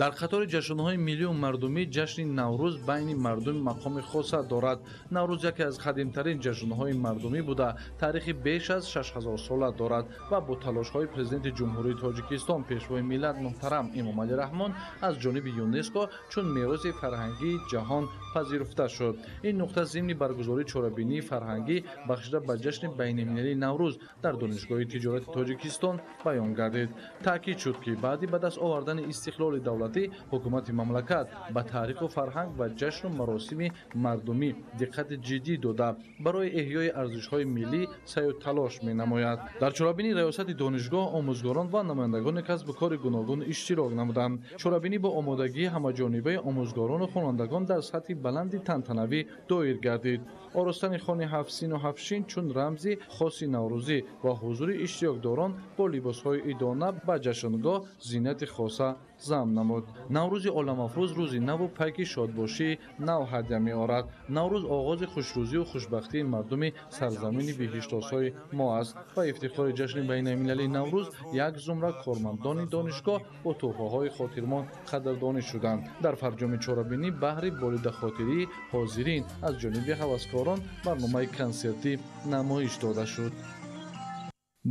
дар қатори ҷашнҳои миллию мардумӣ ҷашни наврӯз байни мардуми мақоми хоса дорад. наврӯз яке аз қадимтарин ҷашнҳои мардумӣ буда таърихи беш аз 6000 сола дорад ва бо талошҳои президенти ҷумҳурии тоҷикистон пешвои миллат муҳтарам Эмомалӣ Раҳмон аз ҷониби ЮНЕСКО чун мероси фарҳангии ҷаҳон пазируфта шуд. ин нуқта зимни баргузории чорабинии фарҳангӣ бахшида ба ҷашни байналмилалии наврӯз дар донишгоҳи тиҷорати тоҷикистон баён гардид. таъкид шуд ки баъди ба даст овардани истиқлоли давлатӣ ҳукумати мамлакат ба таъриху фарҳанг ва ҷашну маросими мардумӣ диққати ҷиддӣ дода барои эҳёи арзишҳои миллӣ саъю талош менамояд. дар чорабинии раёсати донишгоҳ омӯзгорон ва намояндагони касбу кори гуногун иштирок намуданд. чорабинӣ бо омодагии ҳамаҷонибаи омӯзгорону хонандагон дар сатҳи баланди тантанавӣ доир гардид. оростани хони ҳафсину ҳафшин чун рамзи хоси наврӯзӣ ва ҳузури иштирокдорон бо либосҳои идона ба ҷашнгоҳ зиннати хоса замъ намуд. наврӯзи оламафрӯз рӯзи наву пайки шодбошии нав ҳадя меорад. наврӯз оғози хушрӯзию хушбахтии мардуми сарзамини биҳиштосои мо аст. ба ифтихори ҷашни байналмилалии наврӯз як зумра кормандони донишгоҳ бо тӯҳфаҳои хотирмон қадрдонӣ шуданд. дар фарҷоми чорабинӣ баҳри болидахотирии ҳозирин аз ҷониби ҳаваскорон барномаи консертӣ намоиш дода шуд.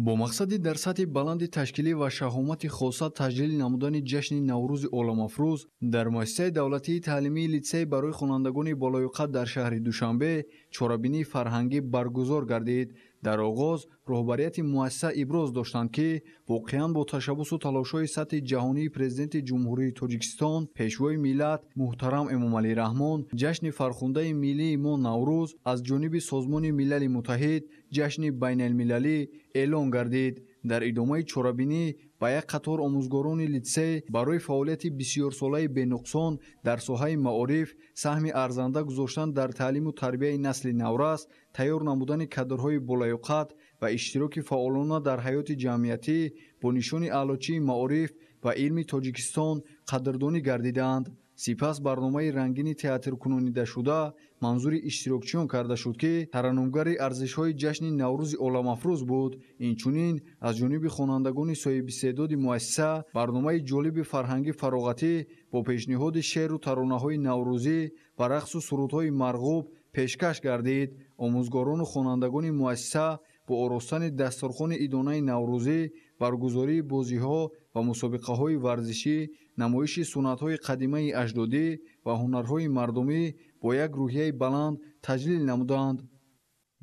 бо мақсади дар сатҳи баланди ташкилӣ ва шаҳомати хоса таҷлил намудани ҷашни наврӯзи оламафрӯз дар муассисаи давлатии таълимии литсей барои хонандагони болоюқад дар шаҳри душанбе чорабинии фарҳангӣ баргузор гардид. дар оғоз роҳбарияти муассиса иброз доштанд ки воқеан бо ташаббусу талошҳои сатҳи ҷаҳонии президенти ҷумҳурии тоҷикистон пешвои миллат муҳтарам Эмомалӣ Раҳмон ҷашни фархундаи миллии мо наврӯз аз ҷониби созмони милали муттаҳид ҷашни байналмилалӣ эълон гардид. дар идомаи чорабинӣ ба як қатор омӯзгорони литсей барои фаъолияти бисёрсолаи бенуқсон дар соҳаи маориф саҳми арзанда гузоштан дар таълиму тарбияи насли наврас, тайёр намудани кадрҳои болаюқад ва иштироки фаъолона дар ҳаёти ҷамъиятӣ бо нишони аълочии маориф ва илми Тоҷикистон қадрдонӣ гардиданд. сипас барномаи рангини театркунонидашуда манзури иштирокчиён карда шуд ки тараннумгари арзишҳои ҷашни наврӯзи оламафрӯз буд. инчунин аз ҷониби хонандагони соҳибистеъдоди муассиса барномаи ҷолиби фарҳанги фароғатӣ бо пешниҳоди шеъру таронаҳои наврӯзӣ ва рақсу сурудҳои марғуб пешкаш гардид. омӯзгорону хонандагони муассиса бо оростани дастурхони идонаи наврӯзӣ, баргузории бозиҳо ва мусобиқаҳои варзишӣ, намоиши сунъатҳои қадимаи аҷдодӣ ва ҳунарҳои мардумӣ бо як рӯҳияи баланд таҷлил намуданд.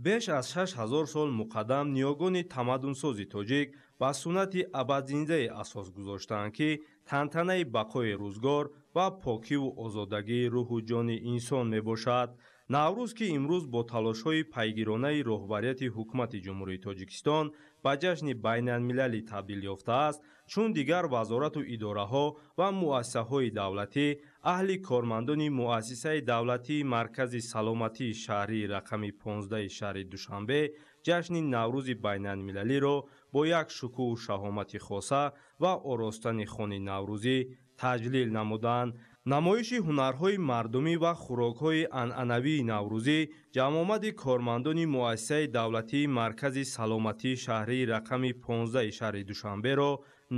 беш аз 6000 сол муқаддам ниёгони тамаддунсози тоҷик ба суннати абадзиндаи асос гузоштанд ки тантанаи бақои рӯзгор ва покиву озодагии рӯҳу ҷони инсон мебошад. наврӯз ки имрӯз бо талошҳои пайгиронаи роҳбарияти ҳукумати ҷумҳурии тоҷикистон ба ҷашни байналмилалӣ табдил ёфтааст, чун дигар вазорату идораҳо ва муассисаҳои давлатӣ аҳли кормандони муассисаи давлатии маркази саломатии шаҳрии рақами 15 шаҳри Душанбе ҷашни наврӯзи байналмилалиро бо як шукӯҳу шаҳомати хоса ва оростани хони наврӯзӣ таҷлил намуданд. намоиши ҳунарҳои мардумӣ ва хӯрокҳои анъанавии наврӯзӣ ҷамъомади кормандони муассисаи давлатии маркази саломатии шаҳрии рақами 15 шаҳри Душанберо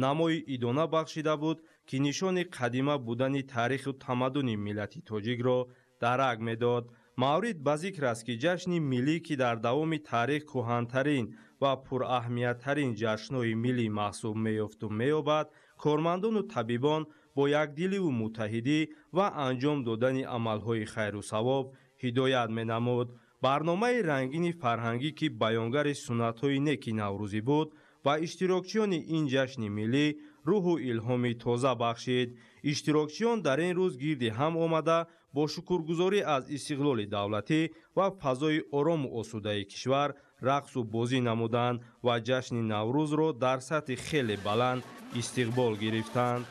намои идона бахшида буд, ки нишони қадима будани таъриху тамаддуни миллати тоҷикро дарак медод. маврид ба зикр аст, ки ҷашни миллӣ, ки дар давоми таърих кӯҳантарин ва пураҳамияттарин ҷашнҳои миллӣ маҳсуб меёфту меёбад, кормандону табибон бо якдиливу муттаҳидӣ ва анҷом додани амалҳои хайру савоб ҳидоят менамуд. барномаи рангини фарҳангӣ, ки баёнгари суннатҳои неки наврӯзӣ буд, ба иштирокчиёни ин ҷашни миллӣ рӯҳу илҳоми тоза бахшид. иштирокчиён дар ин рӯз гирди ҳам омада бо шукргузорӣ аз истиқлоли давлатӣ ва фазои орому осудаи кишвар рақсу бозӣ намуданд ва ҷашни наврӯзро дар сатҳи хеле баланд истиқбол гирифтанд.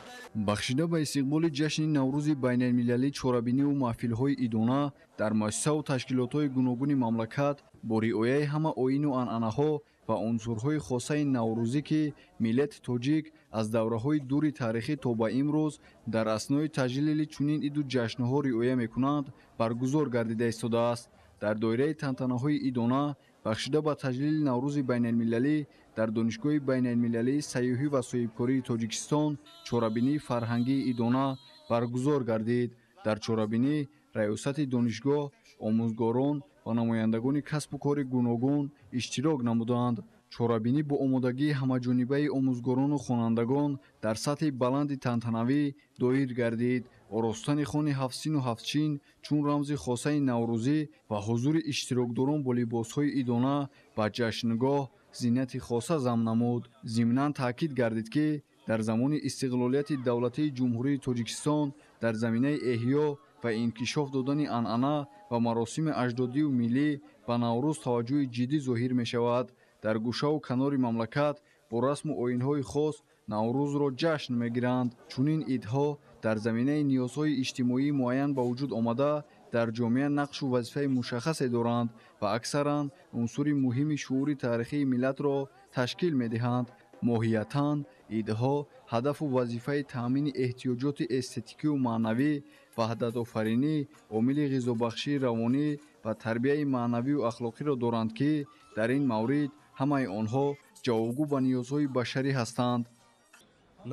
бахшида ба истиқболи ҷашни наврӯзи байналмилалӣ чорабиниву маҳфилҳои идона дар муассисаву ташкилотҳои гуногуни мамлакат бо риояи ҳама оину анъанаҳо ва унсурҳои хосаи наврӯзӣ, ки миллати тоҷик аз давраҳои дури таърихӣ то ба имрӯз дар аснои таҷлили чунин иду ҷашнҳо риоя мекунанд, баргузор гардида истодааст. дар доираи тантанаҳои идона бахшида ба таҷлили наврӯзи байналмилалӣ дар донишгоҳи байналмилалии сайёҳӣ ва соҳибкории тоҷикистон чорабинии фарҳангии идона баргузор гардид. дар чорабинӣ раёсати донишгоҳ, омӯзгорон ва намояндагони касбу кори гуногун иштирок намуданд. чорабинӣ бо омодагии ҳамаҷонибаи омӯзгорону хонандагон дар сатҳи баланди тантанавӣ доир гардид. оростани хони ҳафтсину ҳафтчин чун рамзи хосаи наврӯзӣ ва ҳузури иштирокдорон бо либосҳои идона ба ҷашнгоҳ зиннати хоса зам намуд. зимнан таъкид гардид ки дар замони истиқлолияти давлатии ҷумҳурии тоҷикистон дар заминаи эҳё ва инкишоф додани анъана ва маросими аҷдодию миллӣ ба наврӯз таваҷҷӯҳи ҷиддӣ зоҳир мешавад. дар гӯшаву канори мамлакат бо расму оинҳои хос наврӯзро ҷашн мегиранд. чунин идҳо дар заминаи ниёзҳои иҷтимоии муайян ба вуҷуд омада дар ҷомеа нақшу вазифаи мушаххасе доранд ва аксаран унсури муҳими шуури таърихии миллатро ташкил медиҳанд. моҳиятан идҳо ҳадафу вазифаи таъмини эҳтиёҷоти эстетикию маънавӣ, ваҳдатофаринӣ, омили ғизобахшии равонӣ ва тарбияи маънавию ахлоқиро доранд ки дар ин маврид ҳамаи онҳо ҷавобгӯ ба ниёзҳои башарӣ ҳастанд.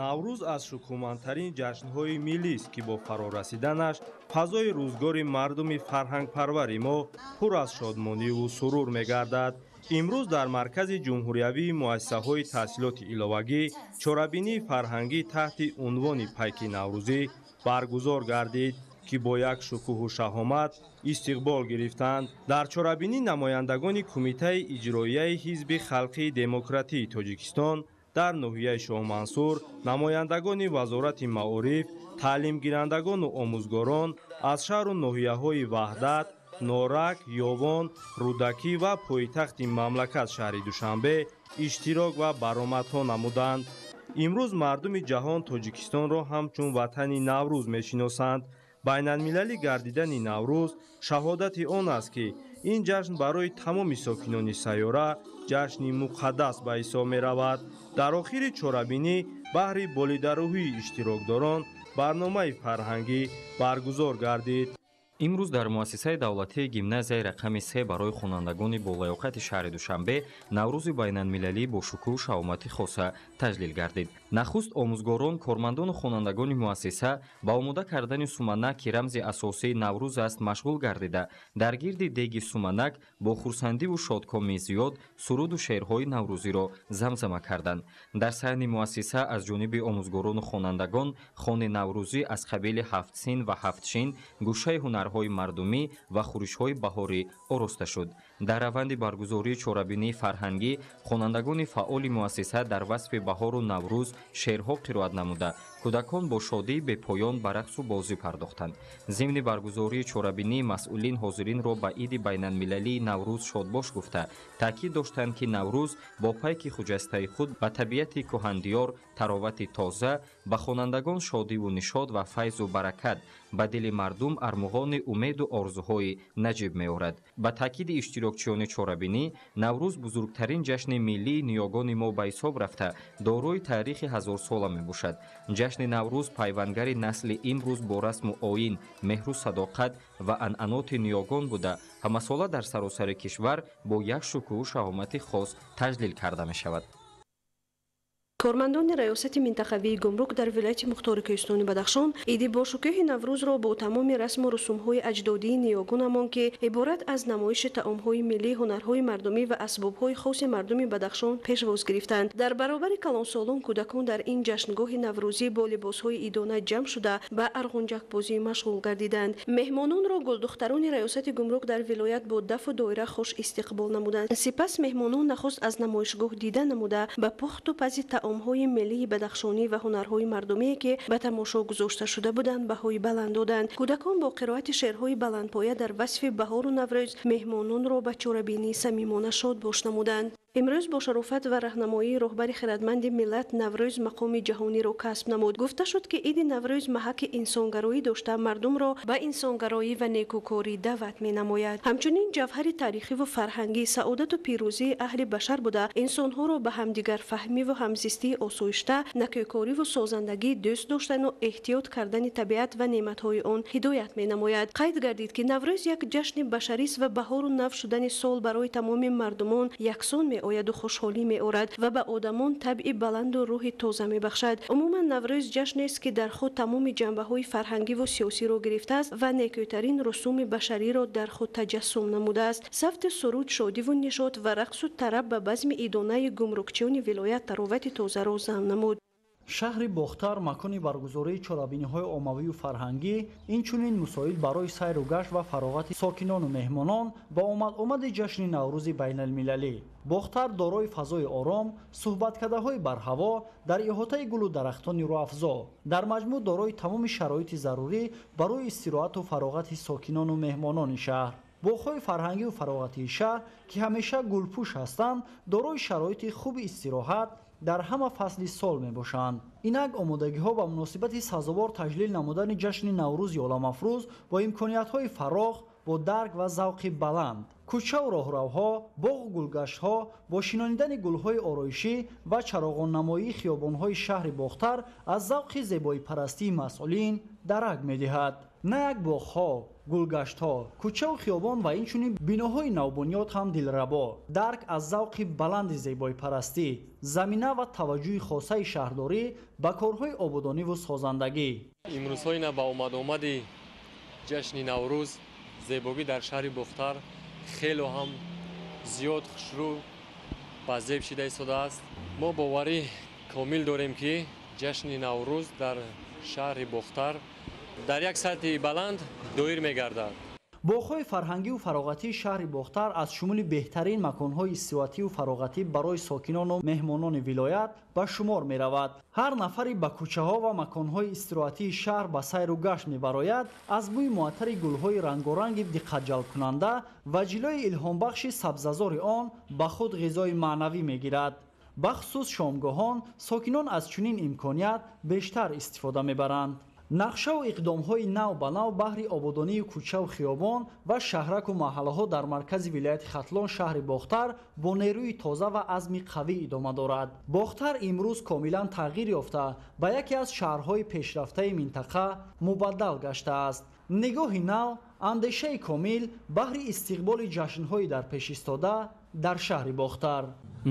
наврӯз аз шукумантарин ҷашнҳои миллист ки бо фарорасиданаш фазои рӯзгори мардуми фарҳангпарвари мо пур аз шодмониву сурур мегардад. имрӯз дар маркази ҷумҳуриявии муассисаҳои таҳсилоти иловагӣ чорабинии фарҳангӣ таҳти унвони пайки наврӯзӣ баргузор гардид ки бо як шукӯҳу шаҳомат истиқбол гирифтанд. дар чорабинӣ намояндагони кумитаи иҷроияи ҳизби халқии демократии тоҷикистон дар ноҳияи шоҳмансур, намояндагони вазорати маориф, таълимгирандагону омӯзгорон аз шаҳру ноҳияҳои ваҳдат, норак, ёвон, рӯдакӣ ва пойтахти мамлакат шаҳри душанбе иштирок ва баромадҳо намуданд. имрӯз мардуми ҷаҳон тоҷикистонро ҳамчун ватани наврӯз мешиносанд. байналмилалӣ гардидани наврӯз шаҳодати он аст ки ин ҷашн барои тамоми сокинони сайёра ҷашни муқаддас ба ҳисоб меравад. дар охири чорабинӣ баҳри болидарӯҳии иштирокдорон барномаи фарҳангӣ баргузор гардид. имрӯз дар муассисаи давлатии гимназияи рақами 3 барои хонандагони болаёқати шаҳри душанбе наврӯзи байналмилалӣ бо шукӯҳу шаҳомати хоса таҷлил гардид. нахуст омӯзгорон, кормандону хонандагони муассиса ба омода кардани суманак ки рамзи асосии наврӯз аст машғул гардида дар гирди деги суманак бо хурсандиву шодкомии зиёд суруду шеърҳои наврӯзиро замзама карданд. дар сайни муассиса аз ҷониби омӯзгорону хонандагон хони наврӯзӣ аз қабили ҳафтсин ва ҳафтшин, гӯшаи ҳунарҳои мардумӣ ва хуришҳои баҳорӣ ороста шуд. дар раванди баргузории чорабинии фарҳангӣ хонандагони фаъоли муассиса дар васфи баҳору наврӯз шеърҳо қироат намуда кӯдакон бо шодии бепоён ба рақсу бозӣ пардохтанд. зимни баргузории чорабинии масъулин ҳозиринро ба иди байналмилалии наврӯз шодбош гуфта таъкид доштанд ки наврӯз бо пайки хуҷастаи худ ба табиати кӯҳандиёр таровати тоза, ба хонандагон шодиву нишод ва файзу баракат, ба дили мардум армуғони умеду орзуҳои наҷиб меорад. ба таъкиди иштирокчиёни чорабинӣ наврӯз бузургтарин ҷашни миллии ниёгони мо ба ҳисоб рафта дорои таърихи ҳазорсола мебошад. ҷашни наврӯз пайвандгари насли имрӯз бо расму оин, меҳру садоқат ва анъаноти ниёгон буда ҳамасола дар саросари кишвар бо як шукӯҳу шаҳомати хос таҷлил карда мешавад. кормандони раёсати минтақавии гумрук дар вилояти мухтори кӯҳистони Бадахшон иди бошукӯҳи Наврӯзро бо тамоми расму русумҳои аҷдодии ниёгунамон ки иборат аз намоиши таомҳои миллӣ, ҳунарҳои мардумӣ ва асбобҳои хоси мардуми Бадахшон пешвоз гирифтанд. дар баробари калонсолон кӯдакон дар ин ҷашнгоҳи наврӯзӣ бо либосҳои идона ҷамъ шуда ба арғунҷакбозӣ машғул гардиданд. меҳмононро гулдухтарони раёсати гумрук дар вилоят бо дафу доира хуш истиқбол намуданд. сипас меҳмонон нахуст аз намоишгоҳ дида намуда ба пухту пази таомҳои миллии бадахшонӣ ва ҳунарҳои мардумие ки ба тамошо гузошта шуда буданд баҳои баланд доданд. кӯдакон бо қироати шеърҳои баландпоя дар васфи баҳору наврӯз меҳмононро ба чорабинии самимона шодбош намуданд. имрӯз бо шарофат ва раҳнамоии роҳбари хиратманди миллат Наврӯз мақоми ҷаҳониро касб намуд. гуфта шуд ки иди Наврӯз маҳаки инсонгароӣ дошта мардумро ба инсонгароӣ ва некӯкорӣ даъват менамояд. ҳамчунин ҷавҳари таърихиву фарҳангӣ саодату пирӯзии аҳли башар буда инсонҳоро ба ҳамдигарфаҳмиву ҳамзистии осоишта, накӯкориву созандагӣ дӯст доштану эҳтиёт кардани табиат ва неъматҳои он ҳидоят менамояд. қайд гардид ки Наврӯз як ҷашни башарист ва баҳору нав шудани сол барои тамоми мардумон яксон меояду хушҳолӣ меорад ва ба одамон табъи баланду рӯҳи тоза мебахшад. умуман наврӯз ҷашнест ки дар худ тамоми ҷанбаҳои фарҳангиву сиёсиро гирифтааст ва некӯтарин русуми башариро дар худ таҷассум намудааст. сафти суруд, шодиву нишод ва рақсу тараб ба базми идонаи гумрукчиёни вилоят таровати тозаро зам намуд. шаҳри бохтар макони баргузории чорабиниҳои оммавию фарҳангӣ инчунин мусоид барои сайру гашт ва фароғати сокинону меҳмонон ба омади ҷашни наврӯзи байналмилалӣ. бохтар дорои фазои ором, суҳбаткардаҳои барҳаво дар иҳотаи гулу дарахтони рӯафзо, дар маҷмӯъ дорои тамоми шароити зарурӣ барои истироҳату фароғати сокинону меҳмонони шаҳр. боғҳои фарҳангиву фароғатии шаҳр ки ҳамеша гулпӯш ҳастанд, дорои шароити хуби истироҳат дар ҳама фасли сол мебошанд. инак омодагиҳо ба муносибати сазовор таҷлил намудани ҷашни наврӯзи оламафрӯз бо имкониятҳои фароғ, бо дарк ва завқи баланд. кӯчаву роҳравҳо, боғу гулгаштҳо бо шинонидани гулҳои ороишӣ ва чароғоннамоии хиёбонҳои шаҳри бохтар аз завқи зебоипарастии масъулин дарак медиҳад. на як боғҳо, гулгаштҳо, кӯчаву хиёбон ва инчунин биноҳои навбунёд ҳам дилрабо, дарк аз завқи баланди зебоипарастӣ, замина ва таваҷҷӯҳи хосаи шаҳрдорӣ ба корҳои ободониву созандагӣ. имрӯзҳои на ба омади ҷашни наврӯз зебогӣ дар шаҳри бохтар хело ҳам зиёд хушрӯ ба зеб шида истодааст. мо боварӣ комил дорем ки ҷашни наврӯз дар шаҳри бохтар дар як сатҳи баланд доир мегардад. боғҳои фарҳангиву фароғатии шаҳри бохтар аз шумули беҳтарин маконҳои истироҳативу фароғатӣ барои сокинону меҳмонони вилоят ба шумор меравад. ҳар нафаре ба кӯчаҳо ва маконҳои истироҳатии шаҳр ба сайру гашт мебарояд, аз бӯи муаттари гулҳои рангоранги диққатҷалбкунанда ва ҷилои илҳомбахши сабзазори он ба худ ғизои маънавӣ мегирад. бахусус шомгоҳон сокинон аз чунин имконият бештар истифода мебаранд. нақшаву иқдомҳои нав ба нав баҳри ободонии кӯчаву хиёбон ва шаҳраку маҳаллаҳо дар маркази вилояти хатлон шаҳри бохтар бо нерӯи тоза ва азми қавӣ идома дорад. бохтар имрӯз комилан тағйир ёфта ба яке аз шаҳрҳои пешрафтаи минтақа мубаддал гаштааст. нигоҳи нав, андешаи комил баҳри истиқболи ҷашнҳои дар пешистода дар шаҳри бохтар.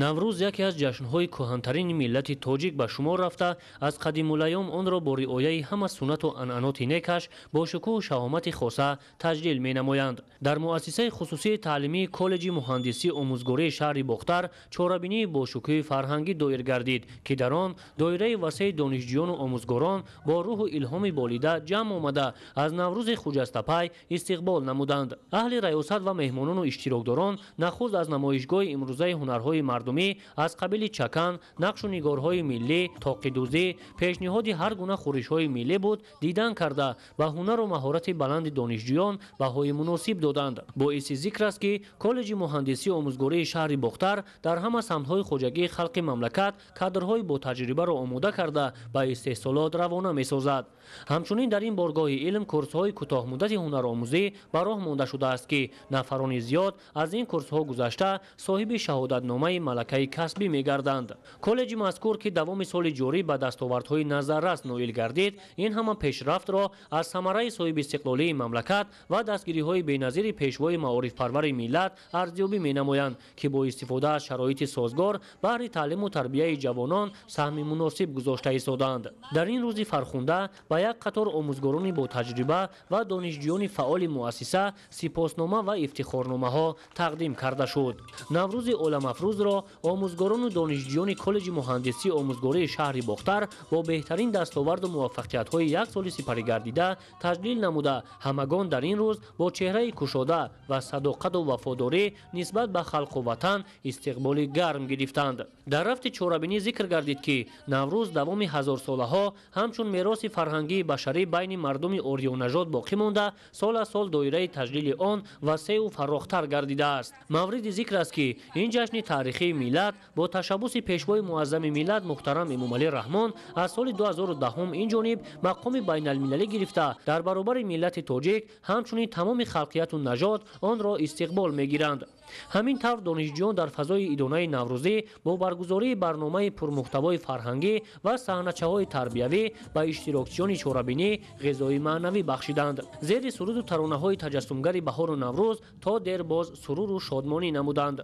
наврӯз яке аз ҷашнҳои кӯҳантарини миллати тоҷик ба шумор рафта, аз қадимулайём онро бо риояи ҳама суннату анъаноти некаш бо шукӯҳу шаҳомати хоса таҷлил менамоянд. дар муассисаи хусусии таълимии коллеҷи муҳандисии омӯзгории шаҳри бохтар чорабинии бошукӯҳи фарҳангӣ доир гардид, ки дар он доираи васеъи донишҷӯёну омӯзгорон бо рӯҳу илҳоми болида ҷамъ омада аз наврӯзи хуҷастапай истиқбол намуданд. аҳли раёсат ва меҳмонону иштирокдорон нахуст аз намоишгоҳи имрӯзаи ҳунарҳои мардумӣ аз қабили чакан, нақшу нигорҳои миллӣ, тоқидӯзӣ, пешниҳоди ҳар гуна хӯришҳои миллӣ буд дидан карда ба ҳунару маҳорати баланди донишҷӯён баҳои муносиб доданд. боиси зикр аст ки коллеҷи муҳандисии омӯзгории шаҳри бохтар дар ҳама самтҳои хоҷагии халқи мамлакат кадрҳои ботаҷрибаро омода карда ба истеҳсолот равона месозад. ҳамчунин дар ин боргоҳи илм курсҳои кӯтоҳмуддати ҳунаромӯзӣ ба роҳ монда шудааст ки нафарони зиёд аз ин курсҳо гузашта соҳиби шаҳодатномаи малакаи касбӣ мегарданд. коллеҷи мазкур ки давоми соли ҷорӣ ба дастовардҳои назаррас ноил гардид, ин ҳама пешрафтро аз самараи соҳиби истиқлолии мамлакат ва дастгириҳои беназири пешвои маорифпарвари миллат арзёбӣ менамоянд, ки бо истифода аз шароити созгор баҳри таълиму тарбияи ҷавонон саҳми муносиб гузошта истоданд. дар ин рӯзи фархунда ба як қатор омӯзгорони ботаҷриба ва донишҷӯёни фаъоли муассиса сипоснома ва ифтихорномаҳо тақдим карда шуд. наврӯзи оламафрӯзро омӯзгорону донишҷӯёни коллеҷи муҳандисии омӯзгории шаҳри бохтар бо беҳтарин дастоварду муваффақиятҳои як соли сипарӣ гардида таҷлил намуда, ҳамагон дар ин рӯз бо чеҳраи кушода ва садоқату вафодорӣ нисбат ба халқу ватан истиқболи гарм гирифтанд. дар рафти чорабинӣ зикр гардид ки наврӯз давоми ҳазорсолаҳо ҳамчун мероси фарҳангии башарӣ байни мардуми орионажод боқӣ монда, сол аз сол доираи таҷлили он васеъу фарохтар гардидааст. мавриди зикр аст ки ин ҷашни таърихии миллат бо ташаббуси пешвои муаззами миллат муҳтарам эмомалӣ раҳмон аз соли 2010 инҷониб мақоми байналмилалӣ гирифта дар баробари миллати тоҷик ҳамчунин тамоми халқияту нажод онро истиқбол мегиранд. ҳамин тавр донишҷӯён дар фазои идонаи наврӯзӣ бо баргузории барномаи пурмуҳтавои фарҳангӣ ва саҳначаҳои тарбиявӣ ба иштирокчиёни чорабинӣ ғизои маънавӣ бахшиданд. зери суруду таронаҳои таҷассумгари баҳору наврӯз то дер боз суруру шодмонӣ намуданд.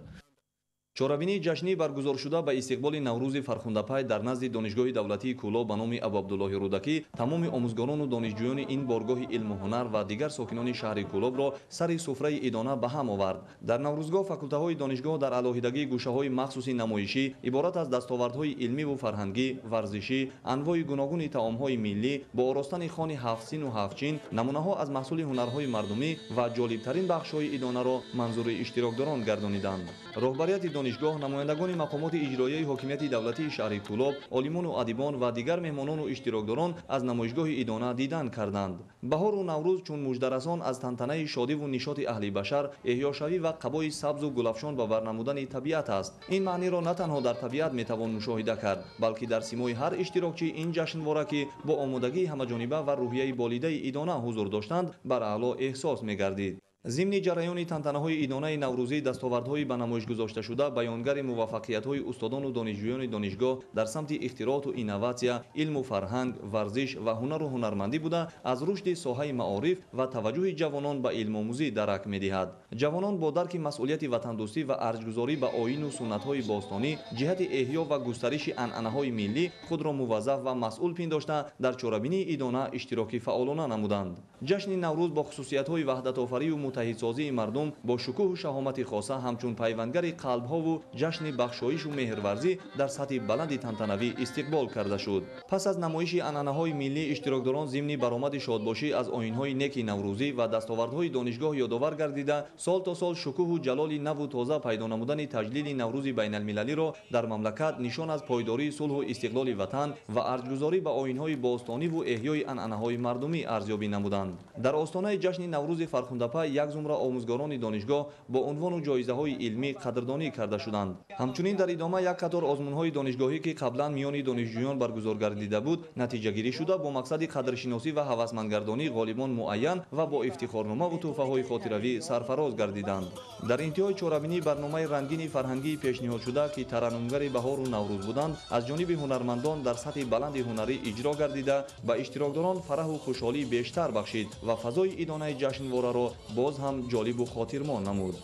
чорабинии ҷашнӣ баргузоршуда ба истиқболи наврӯзи фархундапай дар назди донишгоҳи давлатии кӯло ба номи абу абдуллоҳи рӯдакӣ тамоми омӯзгорону донишҷӯёни ин боргоҳи илму ҳунар ва дигар сокинони шаҳри кӯлобро сари суфраи идона ба ҳам овард. дар наврӯзгоҳ факултаҳои донишгоҳ дар алоҳидагии гӯшаҳои махсуси намоишӣ иборат аз дастовардҳои илмиву фарҳангӣ, варзишӣ, анвои гуногуни таомҳои миллӣ, бо оростани хони ҳафтсину ҳафтчин, намунаҳо аз маҳсули ҳунарҳои мардумӣ ва ҷолибтарин бахшҳои идонаро манзури иштирокдорон гардониданд. роҳбарияти донишгоҳ, намояндагони мақомоти иҷроияи ҳокимияти давлатии шаҳри кӯлоб, олимону адибон ва дигар меҳмонону иштирокдорон аз намоишгоҳи идона дидан карданд. баҳору наврӯз чун муждарасон аз тантанаи шодиву нишоти аҳли башар, эҳёшавӣ ва қабои сабзу гулафшон ба барнамудани табиат аст. ин маъниро на танҳо дар табиат метавон мушоҳида кард, балки дар симои ҳар иштирокчӣ ин ҷашнвора ки бо омодагии ҳамаҷониба ва рӯҳияи болидаи идона ҳузур доштанд, бар аъло эҳсос мегардид. зимни ҷараёни тантанаҳои идонаи наврӯзӣ дастовардҳои ба намоиш гузошташуда баёнгари муваффақиятҳои устодону донишҷӯёни донишгоҳ дар самти ихтирооту инноватсия, илму фарҳанг, варзиш ва ҳунару ҳунармандӣ буда аз рушди соҳаи маориф ва таваҷҷӯҳи ҷавонон ба илмомӯзӣ дарак медиҳад. ҷавонон бо дарки масъулияти ватандӯстӣ ва арҷгузорӣ ба оину суннатҳои бостонӣ ҷиҳати эҳё ва густариши анъанаҳои миллӣ худро муваззаф ва масъул пиндошта дар чорабинии идона иштироки фаъолона намуданд. ҷашни наврӯз бо хусусиятҳои ваҳдатофарию муттаҳидсозии мардум бо шукӯҳу шаҳомати хоса ҳамчун пайвандгари қалбҳову ҷашни бахшоишу меҳрварзӣ дар сатҳи баланди тантанавӣ истиқбол карда шуд. пас аз намоиши анъанаҳои миллӣ, иштирокдорон зимни баромади шодбошӣ аз оинҳои неки наврӯзӣ ва дастовардҳои донишгоҳ ёдовар гардида, сол то сол шукӯҳу ҷалоли наву тоза пайдо намудани таҷлили наврӯзи байналмилалиро дар мамлакат нишон аз пойдории сулҳу истиқлоли ватан ва арҷгузорӣ ба оинҳои бостониву эҳёи анъанаҳои мардумӣ арзёбӣ намуданд. дар остонаи ҷашни наврӯзи фархундапай як зумра омӯзгорони донишгоҳ бо унвону ҷоизаҳои илмӣ қадрдонӣ карда шуданд. ҳамчунин дар идома як қатор озмунҳои донишгоҳӣ ки қаблан миёни донишҷӯён баргузор гардида буд, натиҷагирӣ шуда бо мақсади қадршиносӣ ва ҳавасмандгардонӣ ғолибон муайян ва бо ифтихорномаву тӯҳфаҳои хотиравӣ сарфароз гардиданд. дар интиҳои чорабинӣ барномаи рангини фарҳангии пешниҳодшуда ки тараннумгари баҳору наврӯз буданд, аз ҷониби ҳунармандон дар сатҳи баланди ҳунарӣ иҷро гардида, ба иштирокдорон фараҳу хушҳолӣ бештар бахшид ва фазои идонаи ҷашнвораро боз ҳам ҷолибу хотирмон намуд.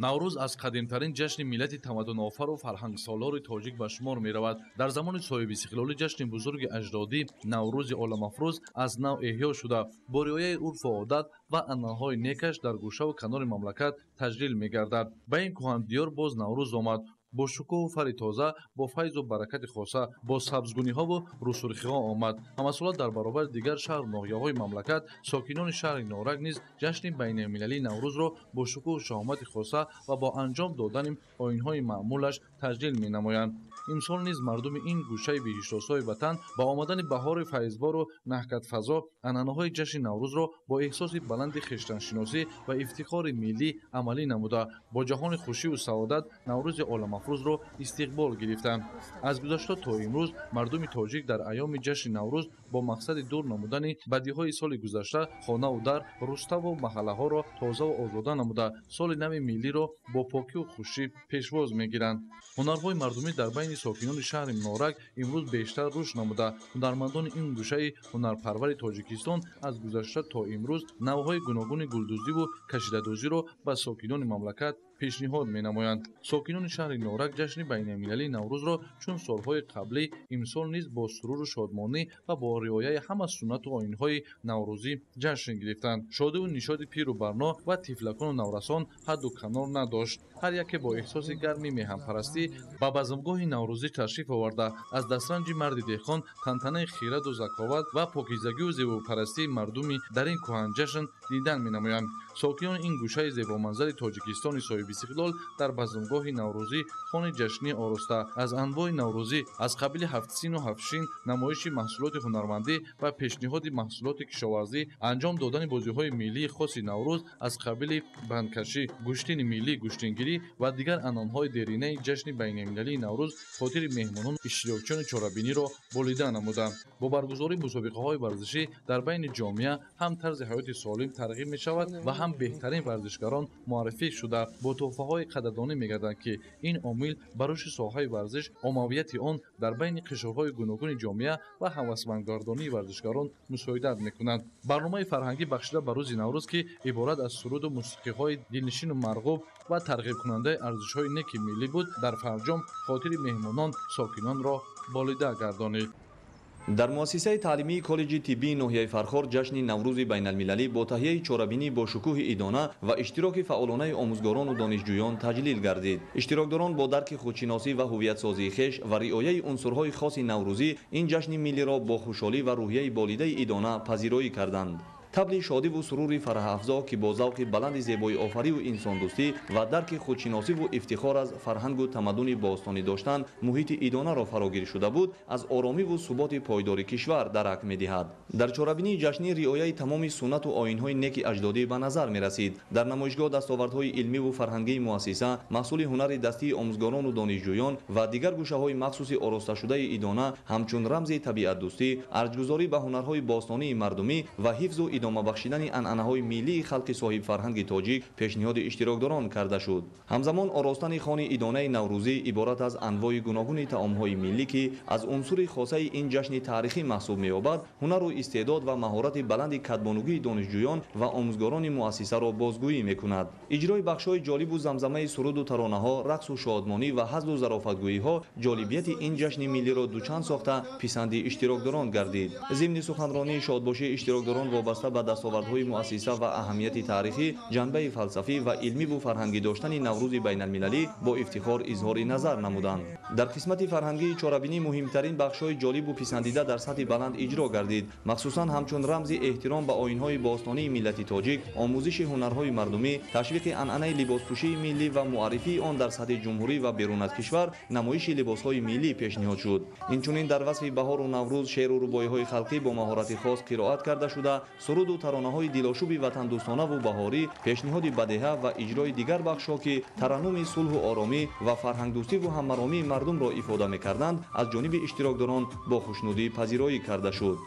наврӯз аз қадимтарин ҷашни миллати тамаддунофару фарҳангсолори тоҷик ба шумор меравад. дар замони соҳибистиқлолӣ ҷашни бузурги аҷдодӣ наврӯзи оламафрӯз аз нав эҳё шуда, бо риояи урфу одат ва анъанаҳои некаш дар гӯшаву канори мамлакат таҷлил мегардад. ба ин кӯҳандиёр боз наврӯз омад, бо шукӯҳу фари тоза, бо файзу баракати хоса, бо сабзгуниҳову рӯсурхиҳо омад. ҳамасола дар баробари дигар шаҳру ноҳияҳои мамлакат, сокинони шаҳри норак низ ҷашни байналмилалии наврӯзро бо шукӯҳу шаҳомати хоса ва бо анҷом додани оинҳои маъмулаш таҷлил менамоянд. имсол низ мардуми ин гӯшаи биҳиштосои ватан ба омадани баҳори файзбору наҳкатфазо анъанаҳои ҷашни наврӯзро бо эҳсоси баланди хештаншиносӣ ва ифтихори миллӣ амалӣ намуда, бо ҷаҳони хушиву саодат наврӯзи оламафрӯзро истиқбол гирифтанд. аз гузашта то имрӯз мардуми тоҷик дар айёми ҷашни наврӯз бо мақсади дур намудани бадиҳои соли гузашта хонаву дар, руставу маҳаллаҳоро тозаву озода намуда, соли нави миллиро бо покиву хушӣ пешвоз мегиранд. ҳунарҳои мардумӣ дар байни сокинони шаҳри норак имрӯз бештар рушд намуда, ҳунармандони ин гӯшаи ҳунарпарвари тоҷикистон аз гузашта то имрӯз навъҳои гуногуни гулдӯзиву кашидадӯзиро ба сокинони мамлакат пешниҳод менамоянд. сокинони шаҳри норак ҷашни байналмилалии наврӯзро чун солҳои қаблӣ имсол низ бо суруру шодмонӣ ва бо риояи ҳама суннату оинҳои наврӯзӣ ҷашн гирифтанд. шодиву нишоди пиру барно ва тифлакону наврасон ҳадду канор надошт. ҳар яке бо эҳсоси гарми меҳанпарастӣ ба базмгоҳи наврӯзӣ ташриф оварда, аз дастранҷи марди деҳқон, тантанаи хираду заковат ва покизагию зебопарастии мардуми дар ин кӯҳанҷашн дидан менамоянд. сокинони ин гӯшаи зебоманзари тоҷикистони соҳибистиқлол дар базмгоҳи наврӯзӣ хони ҷашнӣ ороста, аз анвои наврӯзӣ, аз қабили ҳафтсину ҳафтшин, намоиши маҳсулоти ҳунармандӣ ва пешниҳоди маҳсулоти кишоварзӣ, анҷом додани бозиҳои миллии хоси наврӯз аз қабили бандкашӣ, гӯштини миллӣ, гӯштингирӣ ва дигар анъанаҳои деринаи ҷашни байналмилалии наврӯз хотири меҳмонону иштирокчиёни чорабиниро болида намуданд. бо баргузории мусобиқаҳои варзишӣ дар байни ҷомеа ҳам тарзи ҳаёти солим тарғиб мешавад ва ҳам беҳтарин варзишгарон муаррифӣ шуда бо توفه‌های قدردانی می‌گردند که این عامل بر رشد ساحه ورزش، عمومیت آن در بین قشرهای گوناگون جامعه و هوسمندگردانی ورزشکاران مساعدت می‌کنند. برنامه فرهنگی بخشیده به روز نوروز که عبارت از سرود و موسیقی‌های دلنشین و مرغوب و ترغیب کننده ارزش‌های نیک ملی بود، در فرجام خاطر مهمانان ساکنان را بالیده گردانید. در مؤسسه تعلیمی کالج طبی ناحیه فرخار جشن نوروز بین المللی با تهیه چوربینی با شکوه ایدانه و اشتراک فعالانه آموزگاران و دانشجویان تجلیل گردید. اشتراکداران با درک خودشناسی و هویت سازی خویش و رعایت عنصرهای خاص نوروزی این جشن ملی را با خوشحالی و روحیه بالیده ایدانه پذیرایی کردند. طبل شادی و سرور فرح افزا که با ذوق بلند زیبایی آفری و انسان دوستی و درک خودشناسی و افتخار از فرهنگ و تمدن باستانی داشتن محیط ایدانه را فراگیر شده بود، از آرامی و ثبات پایدار کشور درک می‌دهد. در چوربینی جشنی رعایت تمام سنت و آیین‌های نیک اجدادی به نظر می‌رسید. در نمایشگاه دستاوردهای علمی و فرهنگی مؤسسه، محصول هنر دستی آموزگاران و دانشجویان و دیگر گوشه‌های مخصوص آراسته شده ایدانه همچون رمز طبیعت دوستی، ارجگذاری به هنرهای باستانی مردمی و حفظ و ادامه بخشیدن عنعنه‌های ملی خلق صاحب فرهنگ تاجیک پیشنهاد اشتراکداران کرده شد. همزمان آراستن خانه ایدانه نوروزی عبارت از انواع گوناگون طعام‌های ملی که از عنصر خاصه این جشن تاریخی محسوب می‌یابد، هنر و استعداد و مهارت بلند کدبانوی دانشجویان و آموزگاران مؤسسه را بازگویی می‌کند. اجرای بخش‌های جالب و زمزمه سرود و ترانه‌ها، رقص و شادمانی و هزل و ظرافتگویی‌ها جالبیت این جشن ملی را دوچند ساخته پسند اشتراکداران گردید. ضمن سخنرانی شادباشی اشتراکداران وابسته به دستاوردهای مؤسسه و اهمیت تاریخی، جنبه فلسفی و علمی و فرهنگی داشتن نوروز بین المللی با افتخار اظهار نظر نمودند. در قسمت فرهنگی چوربینی مهمترین بخش‌های جالب و پسندیده در سطح بلند اجرا گردید، مخصوصاً همچون رمز احترام به آیین‌های باستانی ملت تاجیک، آموزش هنرهای مردمی، تشویق عنعنه لباسپوشی ملی و معرفی آن در سطح جمهوری و بیرون از کشور، نمایش لباس‌های ملی پیشنهاد شد. اینچنین در وصف بهار و نوروز شعر و رباعی‌های خلقی با مهارت خاص قرائت کرده شده، سرود و ترانه‌های دلاشوب وطن دوستانه و بهاری، پیشنهاد بدیهه و اجرای دیگر بخش‌ها که ترنم صلح و آرامی و فرهنگ دوستی و همرامی مردم را افاده می‌کردند، از جانب اشتراکداران با خوشنودی پذیرایی کرده شد.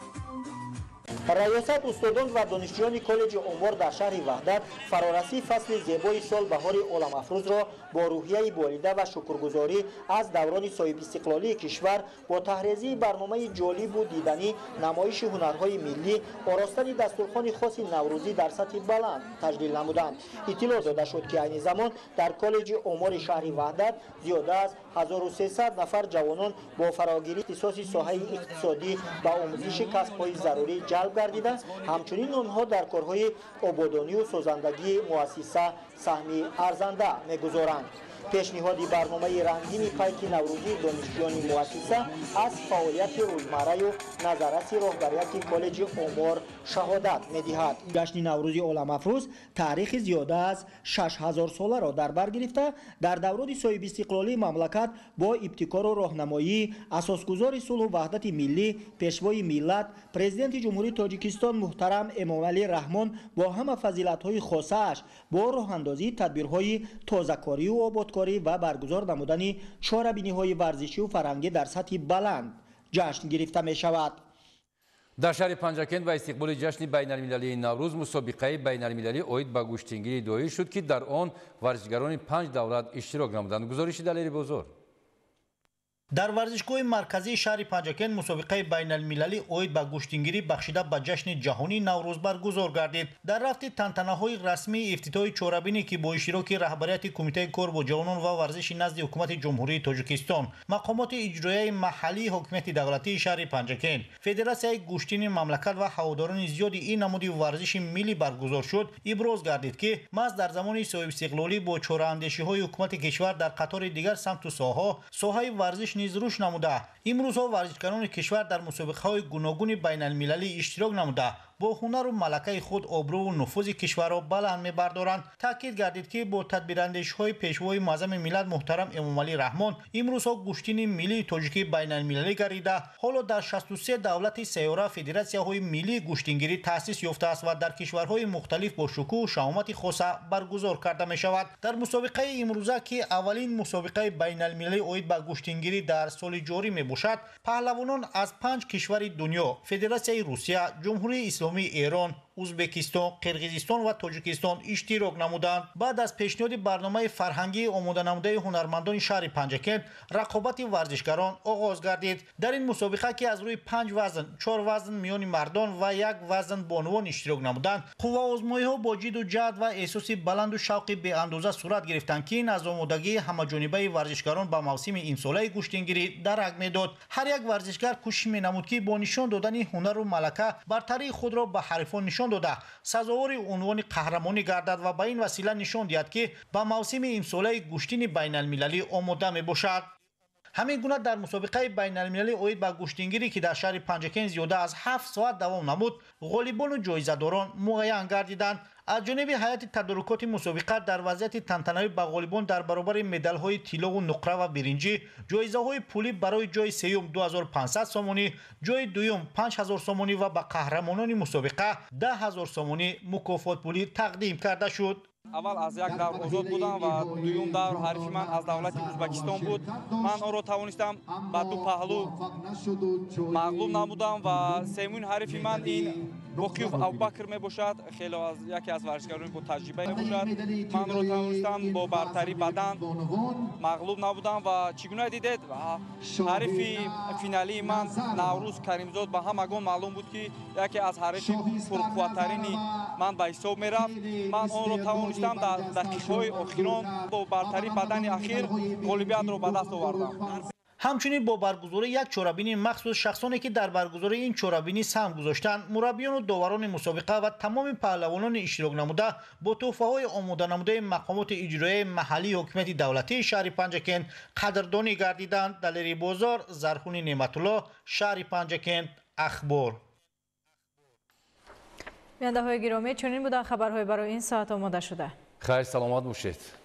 ریاست استادان و دانشجویان کالج امور در شهر وحدت فرارسی فصل زیبای سال بهار عالم افروز را با روحیه بالیده و شکرگزاری از دوران صاحب استقلالی کشور با تحریزی برنامه جالب و دیدنی، نمایش هنرهای ملی، آراستن دستورخوان خاص نوروزی در سطح بلند تجلیل نمودند. اطلاع داده شد که این زمان در کالج امور شهر وحدت زیاده از 1300 نفر جوانان با فراگیری اختصاص ساحه اقتصادی و آموزش کسب‌های ضروری جلب گردیده، همچنین آنها در کارهای آبادانی و سازندگی مؤسسه سهمی ارزنده می‌گذارند. پیشنهادی برنامه رنگین پیک نوروزی دانشجویان مؤسسه از فعالیت روزمره و نظارت رهبریت کالج امور شهادت می‌دهد. جشن نوروز عالم افروز تاریخ زیاده از 6000 ساله را در بر گرفته، در دوران صاحب استقلالی مملکت با ابتکار و راهنمایی اساسگزار صلح و وحدت ملی، پیشوای ملت پرزیدنت جمهوری تاجیکستان محترم امامعلی رحمان با همه فضیلت‌های خاصش با راه اندازی تدبیرهای تازه‌کاری و آبادکاری و برگزار نمودن چهاربینی‌های ورزشی و فرهنگی در سطح بلند جشن گرفته می شود. در شهر پنجکند و استقبال جشن بین المللی نوروز مسابقه بین المللی اوید به گوشتنگیری دایی شد که در آن ورزشکاران 5 دولت اشتراک نمودند. گزارش دلیری بزرگ. در ورزشگاه مرکزی شهر پنجکند مسابقه بین المللی اوید به گوشتنگیری بخشیده به جشن جهانی نوروز برگزار گردید. در رفت تنتنه‌های رسمی افتتاح چهاربینی که با اشتراک رهبریت کمیته کار با جوانان و ورزش نزد حکومت جمهوری تاجیکستان، مقامات اجرایی محلی، حکومت دولتی شهر پنجکند، فدراسیون گوشتنی مملکت و هواداران زیادی این نمود ورزش ملی برگزار شد، ابراز گردید که محض در زمان صاحب استقلالی با چهاره‌اندیشی‌های حکومت کشور در قطار دیگر سمت و ساحه ورزش نیز رشد نموده. امروزها ورزشکاران کشور در مسابقه‌های گوناگون بین المللی اشتراک نموده با هنر و ملکه خود آبرو و نفوذ کشور را بلند می‌بردارند. تاکید گردید که با تدبیراندیشی‌های پیشوای معظم ملت محترم امامعلی رحمان امروزها گوشتن ملی تاجیکی بین المللی گردیده، حالا در 63 دولت سیاره فدراسیون‌های ملی گوشتنگیری تأسیس یافته است و در کشورهای مختلف با شکوه و شهامت خاص برگزار کرده می‌شود. در مسابقه امروزه که اولین مسابقه بین المللی اوید به گوشتنگیری در سال جاری میباشد، پهلوانان از 5 کشور دنیا، فدراسیون روسیه، جمهوری اسلامی ایران، узбекистон, қирғизистон ва тоҷикистон иштирок намуданд. Баъд аз пешниҳоди барномаи фарҳангии омоданамудаи ҳунармандони шаҳри Панҷакент, рақобати варзишгарон оғоз гардид. Дар ин мусобиқа ки аз рӯи 5 вазн, 4 вазн миёни мардон ва 1 вазн бонувон иштирок намуданд, қувваозмоиҳо бо ҷидду ҷаҳд ва эҳсоси баланду шавқи беандоза сурат гирифтанд ки ин аз омодагии ҳамаҷонибаи варзишгарон ба мавсими имсолаи гӯштингирӣ дарак медод. ҳар як варзишгар кӯшиш менамуд ки бо нишон додани ҳунару малака бартарии худро ба ҳарифон нишон дода сазовори унвони қаҳрамонӣ гардад ва ба ин васила нишон диҳад ки ба мавсими имсолаи гӯштини байналмилалӣ омода мебошад. ҳамин гуна дар мусобиқаи байналмилалӣ оид ба гӯштингирӣ ки дар шаҳри Панҷакент зиёда аз 7 соат давом намуд, ғолибону ҷоизадорон муайян гардиданд. аз ҷониби ҳайати тадорукоти мусобиқа дар вазъияти тантанавӣ ба ғолибон дар баробари медалҳои тиллову нуқра ва биринҷӣ, ҷоизаҳои пулӣ барои ҷои сеюм 2500 сомонӣ, ҷои дуюм 5000 сомонӣ ва ба қаҳрамонони мусобиқа 10000 сомонӣ мукофотпулӣ тақдим карда шуд. аввал аз як давр озод будам ва дуюм давр ҳарифи ман аз давлати Узбекистон буд. Ман онро тавонистам ба ду паҳлу мағлуб намудам ва сеюмин ҳарифи ман ин Боқиев Абубакр мебошад. хеле яке аз варзишгарони бо таҷриба мебошад. ман онро тавонистам бо бартари бадан мағлуб намудам ва чӣ гуна дидед ҳарифи финалии ман Наврӯз Каримзод ба ҳамагон маълум буд ки яке аз ҳарифи пурқувваттарини ман ба ҳисоб мерафт. ман онро тавонистам дар дақиқаҳои охирон бо бартари бадани ахир ғолибиятро ба даст овардам. ҳамчунин бо баргузории як чорабини махсус шахсоне ки дар баргузории ин чорабинӣ саҳм гузоштанд, мураббиёну доварони мусобиқа ва тамоми паҳлавонони иштирок намуда бо тӯҳфаҳои омоданамудаи мақомоти иҷроияи маҳаллии ҳокимияти давлатии шаҳри Панҷакент қадрдонӣ гардиданд. Далери Бозор, Зархуни Неъматулло, шаҳри Панҷакент, Ахбор. бинандаҳои гиромӣ, чунин буданд хабарҳои барои ин соат омода шуда. хайр саломат бошед.